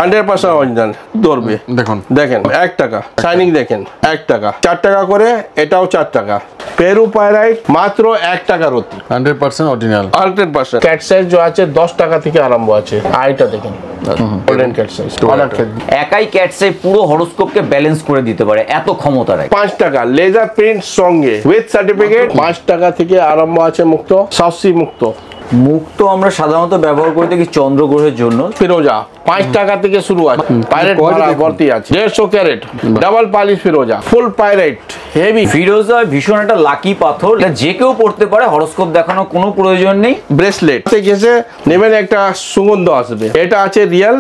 100% original ধরবে। দেখেন 1 টাকা শাইনিং, দেখেন 1 টাকা, 4 টাকা করে, এটাও 4 টাকা। পেরু পাইরাইট মাত্র 1 টাকা রতি, 100% অরিজিনাল, 100%। ক্যাট সাইজ जो আছে 10 টাকা থেকে আরম্ভ আছে। আইটা দেখেন গোল্ডেন ক্যাট সাইজ, একাই ক্যাট সাইজ পুরো হরোস্কোপকে ব্যালেন্স করে দিতে পারে, এত ক্ষমতা রাখে। 5 টাকা লেজার প্রিন্ট সঙ্গে উইথ সার্টিফিকেট, 5 টাকা থেকে আরম্ভ আছে মুক্ত, সাউসি মুক্ত। মুক্ত আমরা সাধারণত ব্যবহার করে থাকি চন্দ্রগ্রহের জন্য। ফিরোজা 5 টাকা থেকে শুরু আছে, পাইরেট ভর্তি আছে, 150 ক্যারেট, ডাবল পলিশ ফিরোজা, ফুল পাইরেট, হেভি ফিরোজা ভীষণ একটা লাকি পাথর, এটা যে কেউ পড়তে পারে, হরোস্কোপ দেখানোর কোনো প্রয়োজন নেই। ব্রেসলেট গেছে নেবেন, একটা সুগন্ধ আসবে, এটা আছে রিয়েল।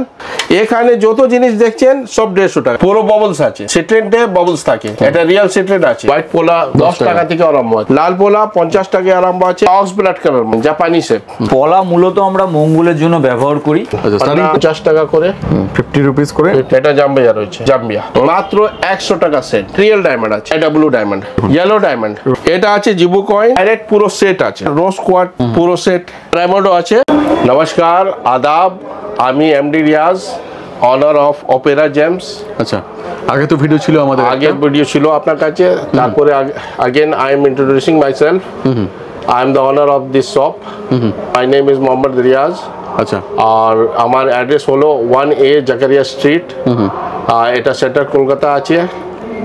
এখানে যত জিনিস দেখছেন সব 150 টাকা, পুরো বাবলস আছে, সিট্রেন্টে বাবলস থাকে, এটা রিয়েল সিট্রেন্ট আছে। হোয়াইট পোলা 10 টাকা থেকে আরম্ভ আছে, লাল পোলা 50 টাকা আরম্ভ আছে, অক্স ব্লাড কালার জাপানি শেপ। পলা মূলত আমরা মঙ্গলের জন্য ব্যবহার করি, 50 টাকা করে, 50 রুপিস করে। এটা জাম্বিয়া রয়েছে, জাম্বিয়া মাত্র 100 টাকা সেট। রিয়েল ডায়মন্ড আছে, এটা ব্লু ডায়মন্ড, ইয়েলো ডায়মন্ড, এটা আছে জিবু কয়েন, ডাইরেক্ট পুরো সেট আছে, রোজ কোয়ার্ট পুরো সেট, ডায়মন্ডও আছে। নমস্কার, আদাব, আমি MD Riaz, owner of opera gems. আচ্ছা, আগে তো ভিডিও ছিল আমাদের, আগে ভিডিও ছিল আপনার কাছে, তারপরে again I am introducing myself. I am the owner of this shop. My name is Mohammad Riaz. আচ্ছা, আর আমার অ্যাড্রেস হলো 1A জাকারিয়া স্ট্রিট, এটা সেন্টার কলকাতা আছে।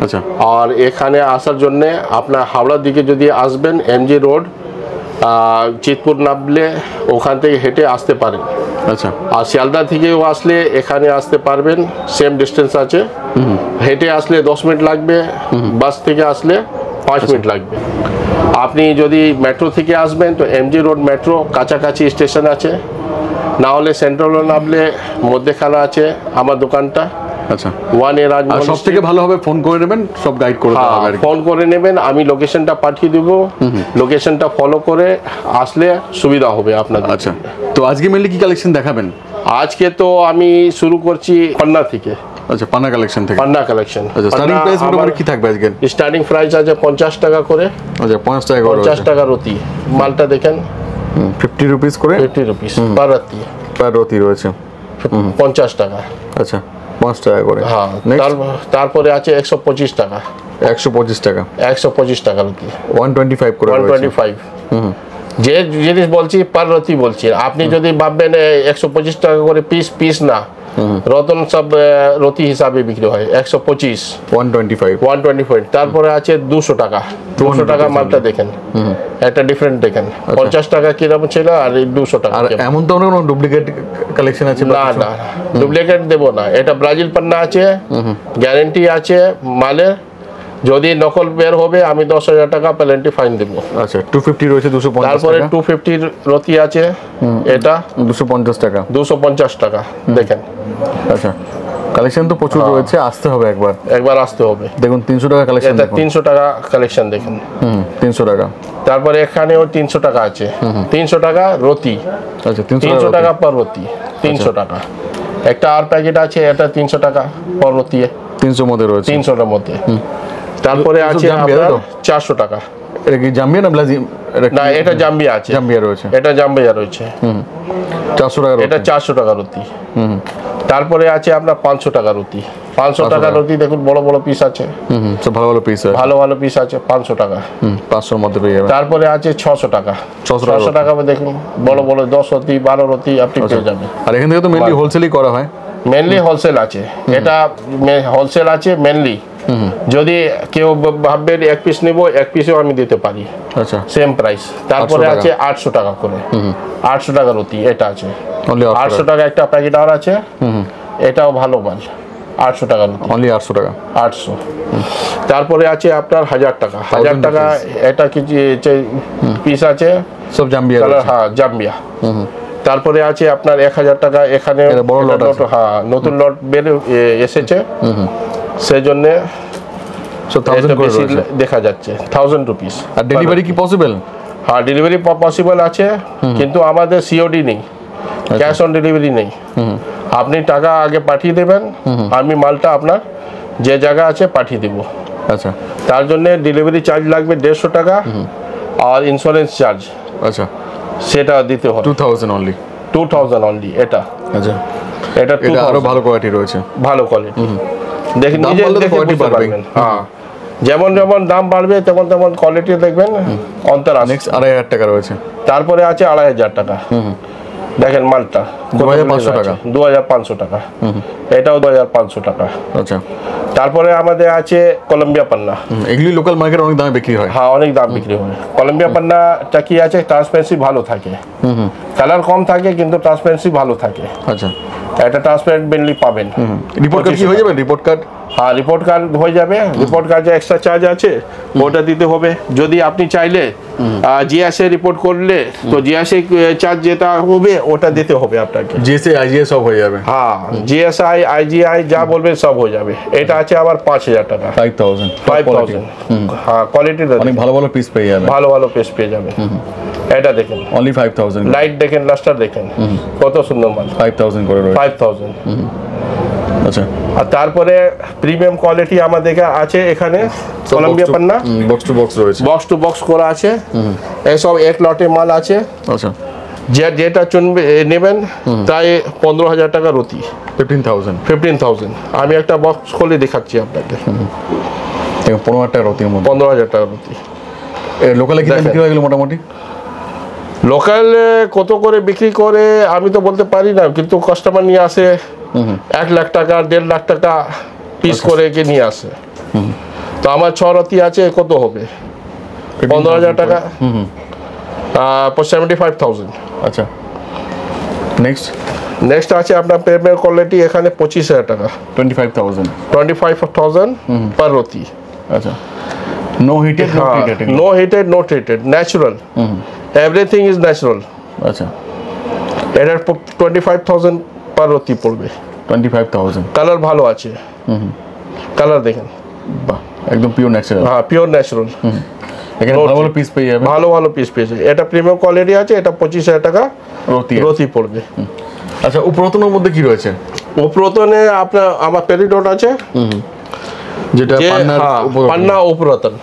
আচ্ছা, আর এখানে আসার জন্যে আপনার হাওড়ার দিকে যদি আসবেন, এমজি রোড, চিতপুর নামলে ওখান থেকে হেঁটে আসতে পারেন। আচ্ছা, আর শিয়ালদা থেকেও আসলে এখানে আসতে পারবেন, সেম ডিস্টেন্স আছে। হেঁটে আসলে 10 মিনিট লাগবে, বাস থেকে আসলে 5 মিনিট লাগবে। আপনি যদি মেট্রো থেকে আসবেন তো এমজি রোড মেট্রো কাছাকাছি স্টেশন আছে, না হলে সেন্ট্রাল নামলে মধ্যেখানে আছে আমার দোকানটা। আচ্ছা, 1A রাজমহল। সব থেকে ভালো হবে ফোন করে নেবেন, সব গাইড করে দেওয়া হবে। ফোন করে নেবেন, আমি লোকেশনটা পাঠিয়ে দেব, লোকেশনটা ফলো করে আসলে সুবিধা হবে আপনাদের। আচ্ছা, তো আজকে মেনলি কি কালেকশন দেখাবেন? আজকে তো আমি শুরু করছি পান্না থেকে। আচ্ছা, পান্না কালেকশন থেকে। পান্না কালেকশন। আচ্ছা, স্টার্টিং প্রাইস মোটামুটি কি থাকবে আজকে? স্টার্টিং প্রাইস আছে 50 টাকা করে। আচ্ছা, 50 টাকা করে, 50 টাকা রতি। মালটা দেখেন 50 রুপিস করে, 50 রুপিস পার রতি, পার রতি রয়েছে 50 টাকা। আচ্ছা, 5 টাকা করে। হ্যাঁ, তারপরে আছে 125 টাকা, 125 টাকা, 125 টাকা রতি, 125 করে, 125। যে জিনিস বলছি পার রতি বলছি, আপনি যদি ভাববেন 125 টাকা করে পিস, পিস না, রতন সব রতি হিসাবে বিক্রি হয়। 125, 125। তারপরে আছে 200 টাকা, 200 টাকা মালটা দেখেন, একটা ডিফারেন্ট দেখেন। 50 টাকা কিরকম ছিল আর 200 টাকা। আর এমন তো কোনো ডুপ্লিকেট কালেকশন আছে? না না, ডুপ্লিকেট দেবো না, এটা ব্রাজিল পান্না আছে, গ্যারেন্টি আছে মালের। যদি নকল বের হবে আমি 10,000 টাকা পেনাল্টি ফাইন দেবো। আচ্ছা, 250 রয়েছে, 250 টাকা। তারপরে 250 রতি আছে, এটা 250 টাকা, 250 টাকা দেখেন। আচ্ছা, কালেকশন তো প্রচুর রয়েছে, আসতে হবে একবার আসতে হবে। দেখুন 300 টাকা কালেকশন, এটা 300 টাকা কালেকশন দেখেন। 300 টাকা। তারপরে এখানেও 300 টাকা আছে, 300 টাকা রতি। আচ্ছা, 300 টাকা পার রতি, 300 টাকা। একটা আর প্যাকেট আছে, এটা 300 টাকা পার রতি, 300 মধ্যে রয়েছে, 300টার মধ্যে। তারপরে আছে আপনার 400 টাকা। এটা কি জাম্বিয়া না ব্রাজিল? না, এটা জাম্বিয়া আছে, জাম্বিয়া রয়েছে, এটা জাম্বিয়া রয়েছে। 400 টাকা, এটা 400 টাকা রতি। তারপরে আছে আপনার 500 টাকা রতি, 500 টাকা রতি। দেখুন বড় বড় পিস আছে, সব ভালো ভালো পিস, ভালো ভালো পিস আছে, 500 টাকা। 500 মধ্যে পেয়ে যাবেন। তারপরে আছে 600 টাকা, 600 টাকা দেখুন বড় বড় 10 রতি, 12 রতি আপনি পেয়ে যাবেন। আর এখান থেকে তো মেনলি হোলসেলই করা হয়, মেনলি হোলসেল আছে, এটা হোলসেল আছে মেনলি। যদি কেউ ভাববেন 1 পিস নেব, 1 পিসও আমি দিতে পারি। আচ্ছা, সেম প্রাইস। তারপরে আছে 800 টাকা করে, 800 টাকা রতি, এটা আছে 800 টাকা। একটা প্যাকেট আর আছে, এটাও ভালো মাল, 800 টাকা রতি, অনলি 800 টাকা, 800। তারপরে আছে আপনার 1000 টাকা, 1000 টাকা। এটা কিছু পিস আছে, সব জাম্বিয়া, হ্যাঁ জাম্বিয়া। তারপরে আছে আপনার 1000 টাকা। এখানে বড় লট, হ্যাঁ নতুন লট বের এসেছে, সেজন্য বেশি দেখা যাচ্ছে, 1000 রুপিস। আর ডেলিভারি কি পসিবল? হ্যাঁ, ডেলিভারি পসিবল আছে, কিন্তু আমাদের সিওডি নেই, ক্যাশ অন ডেলিভারি নেই। আপনি টাকা আগে পাঠিয়ে দেবেন, আমি মালটা আপনার যে জায়গা আছে পাঠিয়ে দেব। আচ্ছা, তার জন্য ডেলিভারি চার্জ লাগবে 150 টাকা, আর ইন্স্যুরেন্স চার্জ, আচ্ছা, সেটা দিতে হবে 2000 অনলি। 2000 অনলি এটা। আচ্ছা, এটা এটা আরো 2000 ভালো কোয়ালিটি রয়েছে। ভালো কোয়ালিটি। দেখেন দাম নিজে বললে তো দেখে quality বুঝতে বাড়বেই। পারবেন। হ্যাঁ, যেমন যেমন দাম বাড়বে তেমন তেমন কোয়ালিটি দেখবেন অন্তর আসবে। নেক্সট 2500 টাকা রয়েছে। তারপরে আছে 2500 টাকা। দেখেন মালটা 2500 টাকা। 2500 টাকা। এটাও 2500 টাকা। আচ্ছা, তারপরে আমাদের আছে কলম্বিয়া পান্না। এগুলি লোকাল মার্কেটে অনেক দামে বিক্রি হয়। হ্যাঁ, অনেক দাম বিক্রি হয়। কলম্বিয়া পান্নাটা কি আছে, ট্রান্সপারেন্সি ভালো থাকে, কালার কম থাকে কিন্তু ট্রান্সপারেন্সি ভালো থাকে। আচ্ছা, এটা ট্রান্সপারেন্ট মেনলি পাবেন। রিপোর্ট কার্ড কি হয়ে যাবে? রিপোর্ট কার্ড, হ্যাঁ, রিপোর্ট কার্ড হয়ে যাবে। রিপোর্ট কার্ড যে এক্সট্রা চার্জ আছে ওটা দিতে হবে। যদি আপনি চাইলে জিএসএ রিপোর্ট করলে তো জিএসএ চার্জ যেটা হবে ওটা দিতে হবে আপনাকে। জিএসএ আইজিএস সব হয়ে যাবে। হ্যাঁ, জিএসআই আইজিআই যা বলবেন সব হয়ে যাবে। এটা আছে আবার 5000 টাকা। 5000 5000। হ্যাঁ, কোয়ালিটি অনেক ভালো ভালো পিস পেয়ে যাবে। ভালো ভালো পেস্ট পেয়ে যাবে। এটা দেখেন, অনলি 5000। লাইট দেখেন, লাস্টার দেখেন কত সুন্দর মাল। 5000 করে রয়েছে। 5000। আচ্ছা, আর তারপরে প্রিমিয়াম কোয়ালিটি আমাদের আছে এখানে Colombia Panna. Box to box রয়েছে। বক্স টু বক্স করা আছে। এসব এক লটে মাল আছে। আচ্ছা, যেটা চুনবে নেবেন তাই 15000 টাকা রতি। 15000। আমি একটা বক্স খুলে দেখাচ্ছি আপনাকে। 15000 টাকা রতির মধ্যে। 15000 টাকা রতি। লোকালে কি দাম দেখেন। বিক্রি হয়ে গেল মোটামুটি? লোকাল কত করে বিক্রি করে আমি তো বলতে পারি না, কিন্তু কাস্টমার নিয়ে আসে 1 লাখ টাকা 1.5 লাখ টাকা পিস করে কে নিয়ে আসে। তো আমার 6 রতি আছে, কত হবে? 15000 টাকা। 75,000। আচ্ছা, নেক্সট নেক্সট আছে আপনার প্রিমিয়াম কোয়ালিটি এখানে 25000 টাকা। 25000। 25,000 পার রতি। আচ্ছা, no heated, no treated. No heated, no treated, natural, everything is natural. আচ্ছা, এটার 25,000 পার রতি পড়বে। 25000। কালার ভালো আছে। কালার দেখেন, বাহ, একদম পিওর ন্যাচারাল। হ্যাঁ, পিওর ন্যাচারাল। এখানে ভালো ভালো পিস পেয়ে যাবে। ভালো ভালো পিস পেয়েছে। এটা প্রিমিয়াম কোয়ালিটি আছে। এটা 25000 টাকা রতি। রতি পড়বে। আচ্ছা, উপরতনের মধ্যে কি রয়েছে? উপরতনে আপনার আমার পেরিডট আছে, যেটা যে পান্না উপরতন।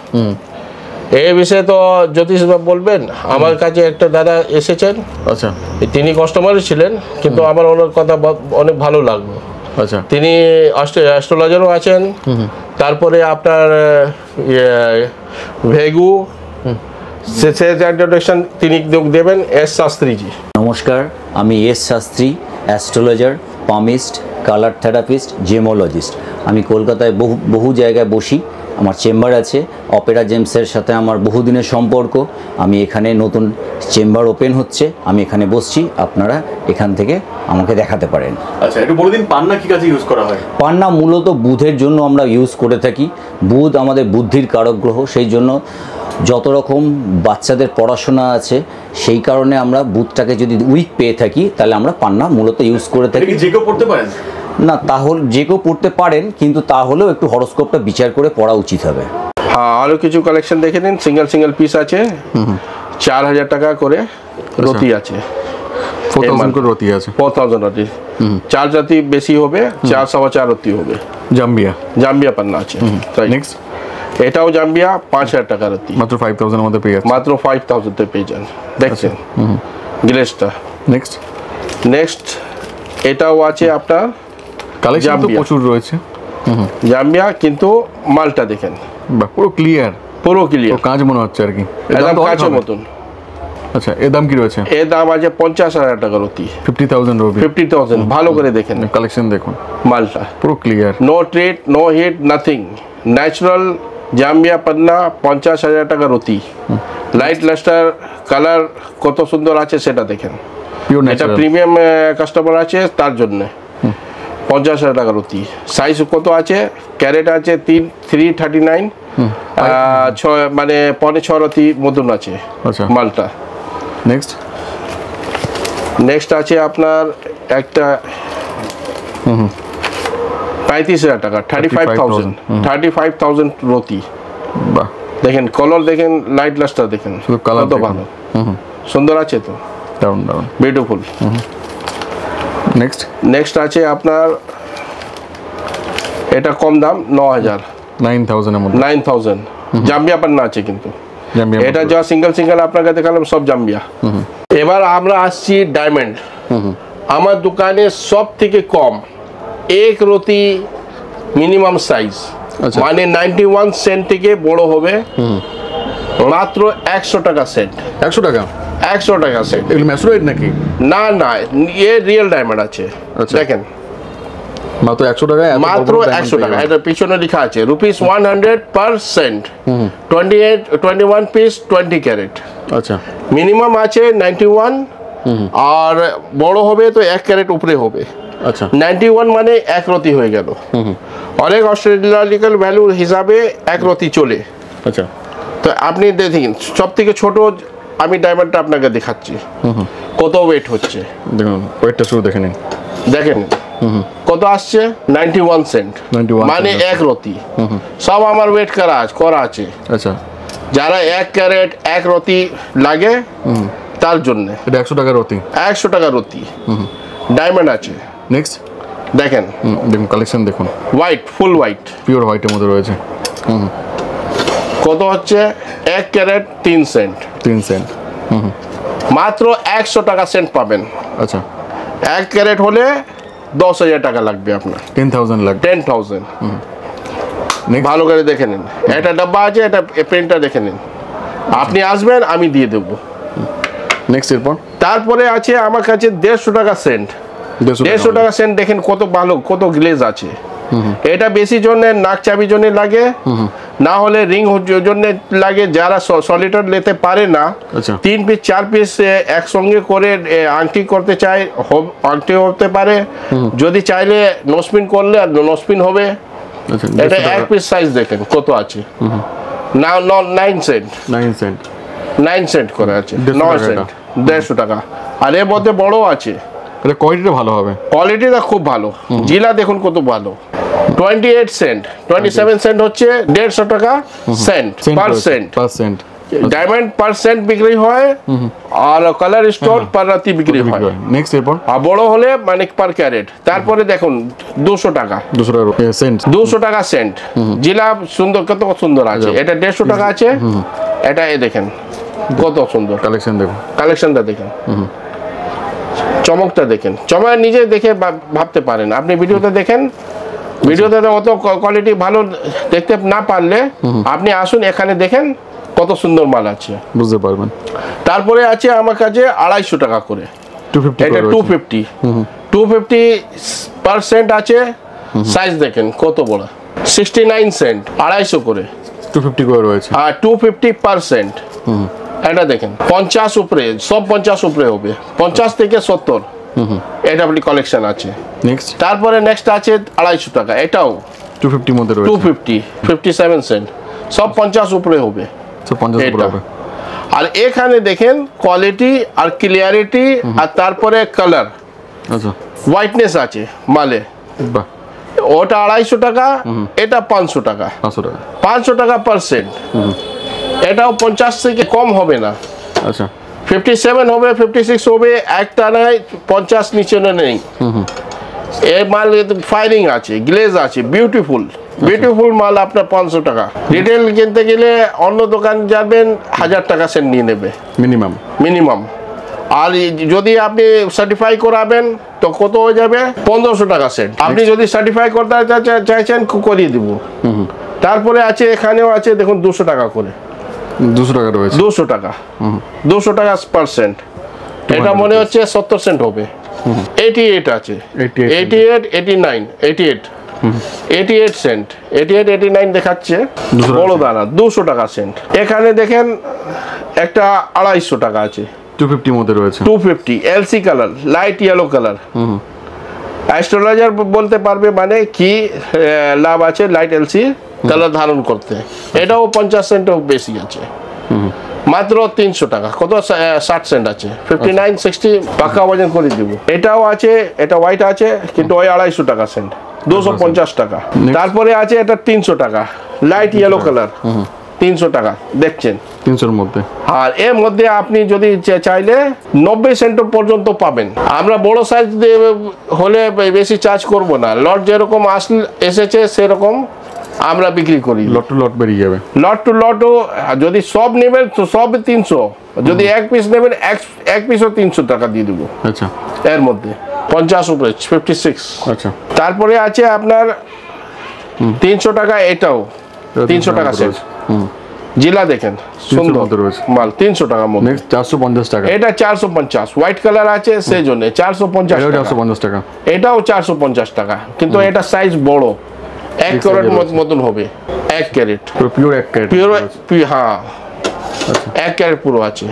এই বিষয়ে তো জ্যোতিষ বাবু বলবেন। আমার কাছে একটা দাদা এসেছেন, আচ্ছা তিনি কাস্টমারই ছিলেন, কিন্তু আমার ওনার কথা অনেক ভালো লাগলো। আচ্ছা, তিনি অ্যাস্ট্রোলজারও আছেন। তারপরে আপনার ভেগু ইন্ট্রোডাকশন তিনি দেবেন, এস শাস্ত্রীজি। নমস্কার, আমি S Shastri, astrologer, palmist, colour therapist, gemmologist. আমি কলকাতায় বহু জায়গায় বসি। আমার চেম্বার আছে। অপেরা জেমসের সাথে আমার বহুদিনের সম্পর্ক। আমি এখানে নতুন চেম্বার ওপেন হচ্ছে, আমি এখানে বসছি। আপনারা এখান থেকে আমাকে দেখাতে পারেন। আচ্ছা, একটু বলে দিন পান্না কি কাজে ইউজ করা হয়? পান্না মূলত বুধের জন্য আমরা ইউজ করে থাকি। বুধ আমাদের বুদ্ধির কারক গ্রহ, সেই জন্য যত রকম বাচ্চাদের পড়াশোনা আছে সেই কারণে আমরা বুধটাকে যদি উইক পেয়ে থাকি তাহলে আমরা পান্না মূলত ইউজ করে থাকি। যে কেউ পড়তে পারেন না, তাহলে যে কেউ পড়তে পারেন, কিন্তু তাহলেও একটু হরোস্কোপটা বিচার করে পড়া উচিত হবে। হ্যাঁ, আরও কিছু কালেকশন দেখে নিন। সিঙ্গেল পিস আছে। 4000 টাকা করে রতি আছে। 4000 করে রতি আছে। 4000 রতি। 4 রতি বেশি হবে, 4.25 রতি হবে। জাম্বিয়া পান্না আছে। নেক্সট, এটাও জাম্বিয়া 5000 টাকা রতি। মাত্র 5000 এর মধ্যে পেয়ে যাচ্ছে। মাত্র 5000 তে পেয়ে যান। দেখছেন গ্লেসটা। নেক্সট এটাও আছে আপনার কালেকশন তো জাম্বিয়া। প্রচুর রয়েছে। জাম্বিয়া, কিন্তু মালটা দেখেন বাহ, পুরো ক্লিয়ার, পুরো ক্লিয়ার, কাঁচ মনে হচ্ছে আর কি। একদম কাঁচের মতন। আচ্ছা, এর দাম কি রয়েছে? এর দাম আছে 50,000 টাকা রতি। 50,000 রুপি। 50,000। ভালো করে দেখেন কালেকশন দেখুন, মালটা পুরো clear. No trade, no hit, nothing, natural Zambia পান্না। 50,000 টাকা রতি। লাইট লাস্টার, কালার কত সুন্দর আছে সেটা দেখেন। পিওর এটা ন্যাচারাল। প্রিমিয়াম কাস্টমার আছে তার জন্য 50,000 টাকা রতি। সাইজ কত আছে? ক্যারেট আছে 339, মানে 5.5 রতি মতন আছে আচ্ছা, মালটা। নেক্সট আছে আপনার একটা 35,000 টাকা, 35,000 রতি। বাহ, দেখেন কালার, দেখেন লাইট লাস্টার, দেখেন শুধু কালার কত ভালো সুন্দর আছে তো, দারুন দারুন, বিউটিফুল। নেক্সট আছে আপনার এটা কম দাম 9,000, 9,000 এর মধ্যে। 9,000 জাম্বিয়া পান্না আছে, কিন্তু জাম্বিয়া এটা যা সিঙ্গেল আপনাকে দেখালাম সব জাম্বিয়া। এবার আমরা আসছি ডায়মন্ড। আমার দোকানে সব থেকে কম এক রতি মিনিমাম সাইজ, আচ্ছা। মানে 91 সেন্ট থেকে বড় হবে মাত্র 100 টাকা সেন্ট। 100 টাকা? 100 টাকা সেন্ট। এগুলো ম্যাচুরেট নাকি? না না, এ রিয়েল ডায়মন্ড আছে। আচ্ছা। দেখেন মাত্র 100 টাকা? মাত্র 100 টাকা। এটা পিছনে লেখা আছে রুপিস 100%। 21 piece 20 carat. আচ্ছা। মিনিমাম আছে 91, আর বড় হবে তো 1 ক্যারেট উপরে হবে। আচ্ছা। 91 মানে এক রতি হয়ে গেল। অনেক অস্ট্রেলিয়ান ভ্যালু হিসাবে এক রতি চলে। আচ্ছা। তো আপনি দেখেন সব থেকে ছোট আমি ডায়মন্ডটা আপনাকে দেখাচ্ছি কত ওয়েট হচ্ছে। দেখুন ওয়েটটা শুরু দেখে নিন। দেখেন কত আসছে, 91 সেন্ট, 91 মানে সেন্ট। এক রতি। সব আমার ওয়েট করা আছে। আচ্ছা। যারা 1 ক্যারেট এক রতি লাগে তার জন্য এটা 100 টাকা রতি? 100 টাকা রতি ডায়মন্ড আছে। নেক্সট দেখেন দেখুন কালেকশন দেখুন, হোয়াইট, ফুল হোয়াইট, পিওর হোয়াইটের মধ্যে রয়েছে। কত হচ্ছে 1 ক্যারেট 3 সেন্ট, 3 সেন্ট। মাত্র 100 টাকা সেন্ট পাবেন। আচ্ছা। 1 ক্যারেট হলে 10,000 টাকা লাগবে আপনার, 10,000 লাগবে। 10,000। Next. ভালো করে দেখে নিন, এটা ডাব্বা আছে, এটা প্রিন্টটা দেখে নিন। আপনি আসবেন আমি দিয়ে দেবো। নেক্সট এরপর তারপরে আছে আমার কাছে 150 টাকা সেন্ট। 150 টাকা সেন্ট দেখেন কত ভালো, কত গ্লেজ আছে। এটা বেশি জন্য নাক চাবি জন্য লাগে, না হলে রিং জন্য লাগে। যারা সলিটার নিতে পারে না, আচ্ছা। 3 পিস 4 পিস একসঙ্গে করে আংটি করতে চায়, আংটি হতে পারে। যদি চাইলে নোসপিন করলে নোসপিন হবে। আচ্ছা। এটা 1 পিস সাইজ দেখেন কত আছে, না 9 সেন্ট, 9 সেন্ট। 9 সেন্ট করে আছে, 150 9 টাকা সেন্ট, 150 টাকা। আর এর মধ্যে বড় আছে, এটা কোয়ালিটিটা ভালো হবে। কোয়ালিটিটা খুব ভালো। জিলা দেখুন কত ভালো, 28 সেন্ট, 27 সেন্ট হচ্ছে 150 টাকা সেন্ট পার সেন্ট। পার সেন্ট। ডায়মন্ড পার সেন্ট বিক্রি হয়, আর কালার স্টোন পার রাতি বিক্রি হয়। নেক্সট এরপর আর বড় হলে মানে পার ক্যারেট। তারপরে দেখুন 200 টাকা, 200 টাকা সেন্ট। 200 টাকা সেন্ট। জিলা সুন্দর, কত সুন্দর আছে। এটা 150 টাকা আছে। এটা এ দেখেন কত সুন্দর কালেকশন দেখুন, কালেকশনটা দেখেন, চমকটা দেখেন। চমক নিজে দেখে ভাবতে পারেন। আপনি ভিডিওতে দেখেন, ভিডিওতে অত কোয়ালিটি ভালো দেখতে না পারলে আপনি আসুন এখানে দেখেন কত সুন্দর মাল আছে, বুঝতে পারবেন। তারপরে আছে আমার কাছে 250 টাকা করে। 250 এটা 250% আছে। সাইজ দেখেন কত বড়, 69 সেন্ট, 250 করে। 250 করে রয়েছে। আর 250%। এটা দেখেন 50 উপরে, সব 50 উপরে হবে, 50 থেকে 70। এটা আপনি কালেকশন আছে। নেক্সট তারপরে নেক্সট আছে 250 টাকা, এটাও 250 মধ্যে রয়েছে। 250, 57 সেন্ট, সব 50 উপরে হবে। সব 50 উপরে হবে। আর এখানে দেখেন কোয়ালিটি আর ক্লিয়ারিটি, আর তারপরে কালার, আচ্ছা। হোয়াইটনেস আছে মালে। বাহ, ওটা 250 টাকা, এটা 500 টাকা। 500 টাকা। 500 টাকা পার্সেন্ট। এটাও 50 থেকে কম হবে না, আচ্ছা। 57 হবে, 56 হবে, একটা নাই 50 নিচে নেই। এর মাল ফায়ারিং আছে, গ্লেজ আছে, বিউটিফুল মাল। আপনার 500 টাকা। রিটেল কিনতে গেলে অন্য দোকান যাবেন 1000 টাকা সেন্ট নিয়ে নেবে মিনিমাম। আর যদি আপনি সার্টিফাই করাবেন তো কত হয়ে যাবে, 1500 টাকা সেন্ট। আপনি যদি সার্টিফাই করতে চাইছেন করিয়ে দিব। তারপরে আছে, এখানেও আছে দেখুন 200 টাকা করে। 200 টাকা রয়েছে। 200 টাকা, 200 টাকা পার্সেন্ট। এটা মনে হচ্ছে 70 সেন্ট হবে। 88 আছে, 88, 89, 88 সেন্ট, 88, 89 দেখাচ্ছে বড় দানা, 200 টাকা সেন্ট। এখানে দেখেন একটা 250 টাকা আছে, 250 মধ্যে রয়েছে। 250 LC colour, light yellow colour. Astrologer বলতে পারবে মানে কি লাভ আছে লাইট এলসি কালার ধারণ করতে। এটাও 50 সেন্টও বেশি আছে, মাত্র 300 টাকা। কত 60 সেন্ট আছে, 59, 60 পাকা ওজন করে দিব। এটাও আছে, এটা হোয়াইট আছে কিন্তু ওই 250 টাকা সেন্ট, 250 টাকা। তারপরে আছে এটা 300 টাকা, লাইট ইয়েলো কালার, 300 টাকা দেখছেন 300 এর মধ্যে। আর এর মধ্যে আপনি যদি চাইলে 90 সেন্ট পর্যন্ত পাবেন। আমরা বড় সাইজ হলে বেশি চার্জ করব না, লট যেরকম এসেছে সেরকম আমরা বিক্রি করি। লট টু লট বেরিয়ে যাবে। লট টু লটও যদি সব নেবেন তো সব 300, যদি এক পিস নেবেন এক পিসও 300 টাকা দিয়ে দেবো। আচ্ছা এর মধ্যে 50 উপরে 56। আচ্ছা তারপরে আছে আপনার 300 টাকা, এটাও 300 টাকা সেট। জিলা দেখেন সুন্দর মধ্যে রয়েছে। মাল 300 টাকার মধ্যে। নেক্সট 450 টাকা। এটা 450, হোয়াইট কালার আছে সেই জন্য 450 এটাও টাকা। 450 টাকা। এটাও 450 টাকা, কিন্তু এটা সাইজ বড়, 1 ক্যারেট মতন হবে। 1 ক্যারেট পিওর 1 ক্যারেট পিওর, হ্যাঁ 1 ক্যারেট পুরো আছে।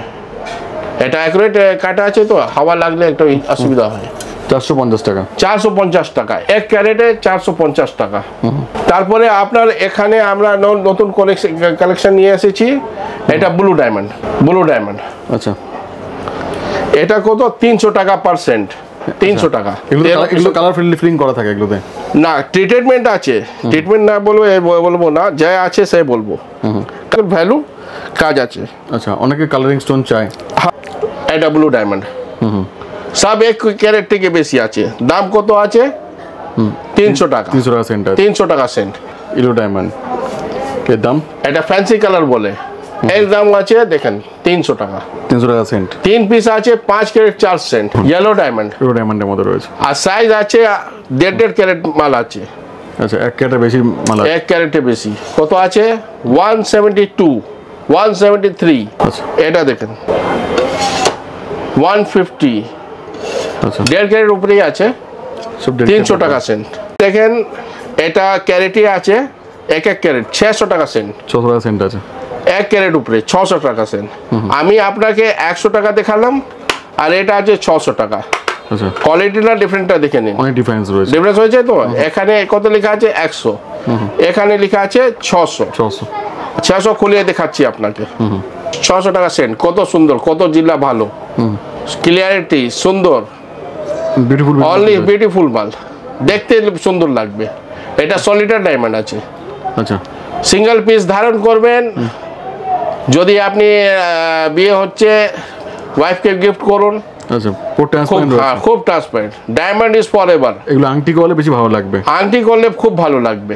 এটা অ্যাকুরেট কাটা আছে তো হাওয়া লাগলে একটু অসুবিধা হয়। 450 টাকা। 450 টাকা 1 ক্যারেটে 450 টাকা। তারপরে আপনার এখানে আমরা নতুন কালেকশন নিয়ে এসেছি, এটা ব্লু ডায়মন্ড। ব্লু ডায়মন্ড আচ্ছা এটা কত 300 টাকা %, 300 টাকা। এগুলো কালার ফিলিং করা থাকে এগুলোতে? না, ট্রিটমেন্ট আছে, ট্রিটমেন্ট না বলবো না, যা আছে সে বলবো। ভ্যালু কাজ আছে। আচ্ছা অনেকে কালারিং স্টোন চায়। এটা ব্লু ডায়মন্ড সব 1 ক্যারেট থেকে বেশি আছে। দাম কত আছে? 300 টাকা। 300 টাকা সেন্ট আছে। 300 টাকা সেন্ট। ইলো ডায়মন্ড এর দাম? এটা ফ্যান্সি কালার বলে, এর দাম আছে দেখেন 300 টাকা। 300 টাকা সেন্ট। 3 পিস আছে 5 carat 4 cent. Yellow diamond. Yellow ডায়মন্ডের মধ্যে রয়েছে। আর সাইজ আছে 1.5 ক্যারেট মাল আছে। আচ্ছা 1 ক্যারেটের বেশি মাল আছে। 1 ক্যারেটে বেশি কত আছে? 172, 173। আচ্ছা এটা দেখেন 150, আচ্ছা 1.5 ক্যারেট উপরেই আছে। সব 300 টাকা সেন্ট। দেখেন এটা ক্যারেটই আছে, 1 ক্যারেট 600 টাকা সেন্ট। 600 টাকা সেন্ট আছে। 1 ক্যারেট উপরে 600 টাকা সেন্ট। আমি আপনাকে 100 টাকা দেখালাম, আর এটা আছে 600 টাকা। আচ্ছা কোয়ালিটিটা ডিফারেন্টটা দেখে নিন। অনেক ডিফারেন্স রয়েছে। ডিফারেন্স হয়েছে তো? এখানে কত লেখা আছে? 100, এখানে লেখা আছে 600। 600 খুলিয়ে দেখাচ্ছি আপনাকে। 600 টাকা সেন্ট। কত সুন্দর, কত জিলা ভালো, ক্লিয়ারিটি সুন্দর, বিউটিফুল অনলি বিউটিফুল মাল, দেখতে সুন্দর লাগবে। এটা সলিটার ডায়মন্ড আছে। আচ্ছা সিঙ্গেল পিস ধারণ করবেন, যদি আপনি বিয়ে হচ্ছে ওয়াইফকে গিফট করুন। আচ্ছা পুরো ট্রান্সপারেন্ট রয়েছে। খুব transparent. Diamond is for ever. এগুলো আংটি করলে বেশি ভালো লাগবে। আংটি করলে খুব ভালো লাগবে।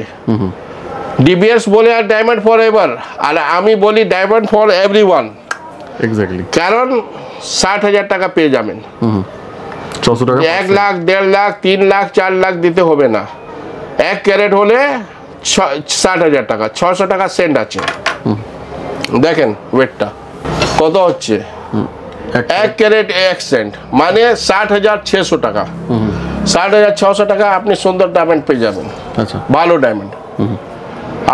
ডিবিএস বলে আর ডায়মন্ড ফর এভার, আর আমি বলি ডায়মন্ড ফর এভরিওয়ান। এক্স্যাক্টলি। কারণ 60,000 টাকা পেয়ে যাবেন। 600 টাকা 1 লাখ, 1.5 লাখ, 3 লাখ, 4 লাখ দিতে হবে না। 1 ক্যারেট হলে 60,000 টাকা। 600 টাকা সেন্ট আছে। দেখেন ওয়েটটা কত হচ্ছে। 1 ক্যারেট 1 সেন্ট মানে 60,600 টাকা। 60,600 টাকা আপনি সুন্দর ডায়মন্ড পেয়ে যাবেন। আচ্ছা ভালো ডায়মন্ড।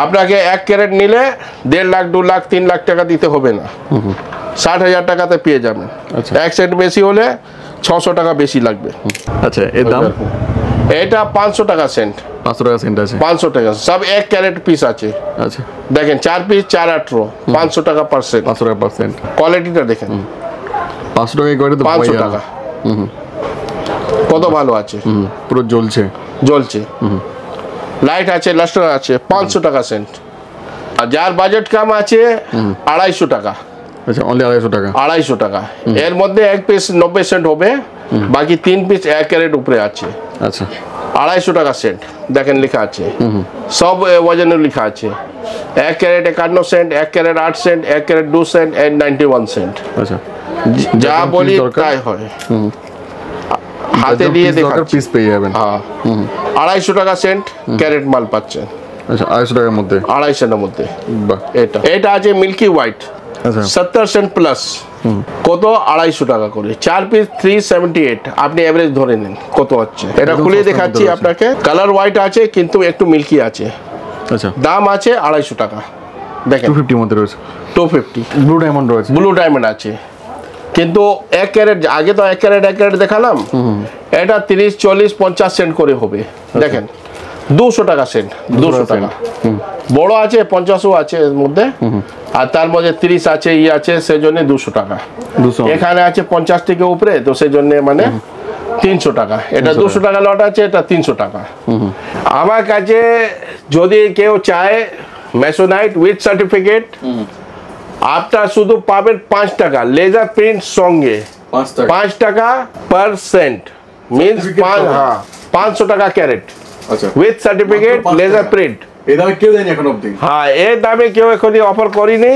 আপনাকে 1 ক্যারেট নিলে 1.5 লাখ, 2 লাখ, 3 লাখ টাকা দিতে হবে না। 60,000 টাকাতে পেয়ে যাবেন। আচ্ছা 1 সেন্ট বেশি হলে 600 টাকা বেশি লাগবে। আচ্ছা এর দাম? এটা 500 টাকা সেন্ট। 500 টাকা সেন্ট আছে। 500 টাকা সব 1 ক্যারেট পিস আছে। আচ্ছা দেখেন 4 পিস 418, 500 টাকা %। 500 টাকা পার্সেন্ট। কোয়ালিটিটা দেখেন। 500 টাকা করে তো 500 টাকা কত ভালো আছে। পুরো জ্বলছে। জ্বলছে, লাইট আছে, লাস্টার আছে। 500 টাকা সেন্ট। আর যার বাজেট কম আছে 250 টাকা। আচ্ছা অনলি 250 টাকা। 250 টাকা। এর মধ্যে 1 পিস 90 সেন্ট হবে, বাকি 3 পিস 1 ক্যারেট উপরে আছে। আচ্ছা 250 টাকা সেন্ট। দেখেন লেখা আছে, সব ওজনে লেখা আছে। 1 carat 51 cent, 1 carat 8 cent, 1 carat 2 cent, 91 cent. আচ্ছা যা বলি তাই হয়। হাতে দিয়ে দেখাচ্ছি। পিস পেয়ে যাবেন। হ্যাঁ 250 টাকা সেন্ট ক্যারেট মাল পাচ্ছেন। আচ্ছা 250 টাকার মধ্যে। 250 এর মধ্যে। বাহ। এটা আছে মিল্কি হোয়াইট। আচ্ছা 70 সেন্ট প্লাস। কত? 250 টাকা করে। 4 পিস 378। আপনি এভারেজ ধরে নিন কত হচ্ছে। এটা খুলে দেখাচ্ছি আপনাকে। কালার হোয়াইট আছে কিন্তু একটু মিল্কি আছে। আচ্ছা দাম আছে 250 টাকা। দেখেন 250 এর মধ্যে রয়েছে। 250। ব্লু ডায়মন্ড রয়েছে। ব্লু ডায়মন্ড আছে কিন্তু 1 ক্যারেট, আগে তো 1 ক্যারেট 1 ক্যারেট দেখালাম। এটা 30, 40, 50 সেন্ট করে হবে। দেখেন 200 টাকা সেন্ট। 200 টাকা। বড় আছে 50ও আছে এর মধ্যে, আর তার মধ্যে 30 আছে, ই আছে, সেজন্য 200 টাকা। 200 এখানে আছে 50 থেকে উপরে, তো সেজন্য মানে 300 টাকা। এটা 200 টাকা লট আছে, এটা 300 টাকা। আমার কাছে যদি কেউ চায় মেসোনাইট উইথ সার্টিফিকেট, আপনার শুধু পাবেন 5 টাকা লেজার প্রিন্ট সঙ্গে। 5 টাকা %, মিন্স 500 টাকা ক্যারেট আচ্ছা উইথ সার্টিফিকেট লেজার প্রিন্ট। এই দামে কেউ দেয়নি এখন অবধি। হ্যাঁ, এই দামে কেউ এখনই অফার করিনি।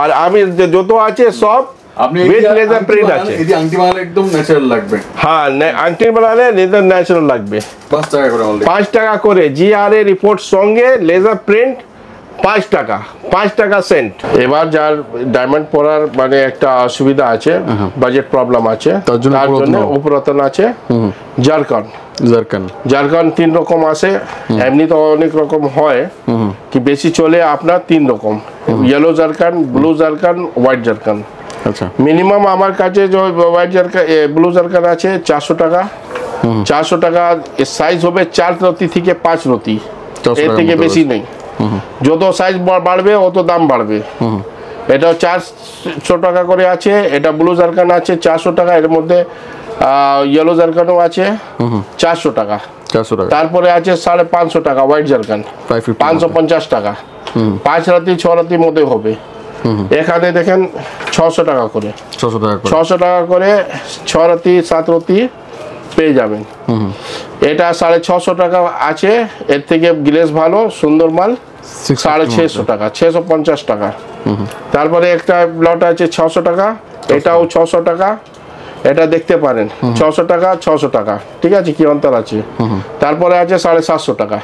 আর আমি যত আছে সব আপনি উইথ লেজার প্রিন্ট আছে। এই যে আংটি বানালে একদম ন্যাচারাল লাগবে। হ্যাঁ, আংটি বানালে লেজার ন্যাচারাল লাগবে। 5 টাকা করে অনলি। 5 টাকা করে জিআরএ রিপোর্ট সঙ্গে লেজার প্রিন্ট 5 টাকা, 5 টাকা সেন্ট। এবার যার ডায়মন্ড পরার মানে একটা অসুবিধা আছে, বাজেট প্রবলেম আছে, তার জন্য উপরতন আছে। জারকান জারকান 3 রকম আছে, এমনি তো অনেক রকম হয়, কি বেশি চলে আপনার 3 রকম, yellow zircon, blue zircon, white zircon. আচ্ছা, মিনিমাম আমার কাছে যে হোয়াইট জারকান ব্লু জারকান আছে 400 টাকা। 400 টাকা সাইজ হবে 4 রতি থেকে 5 রতি, এর থেকে বেশি নেই। যত সাইজ বাড়বে অত দাম বাড়বে। এটা 400 টাকা করে আছে, এটা ব্লু জারকান আছে 400 টাকা, এর মধ্যে ইয়েলো জারকানও আছে 400 টাকা। তারপরে আছে 550 টাকা হোয়াইট জারকান, 550 টাকা, 5 রাতি 6 রাতির মধ্যে হবে। এখানে দেখেন 600 টাকা করে, 600 টাকা করে 6 রাতি 7 রাতি পেয়ে যাবেন। এটা 650 টাকা আছে, এর থেকে গ্লেজ ভালো সুন্দর মাল 650 টাকা, 650 টাকা। তারপরে একটা লট আছে 600 টাকা, এটাও 600 টাকা, এটা দেখতে পারেন 600 টাকা 600 টাকা, ঠিক আছে, কি অন্তর আছে। তারপরে আছে 750 টাকা,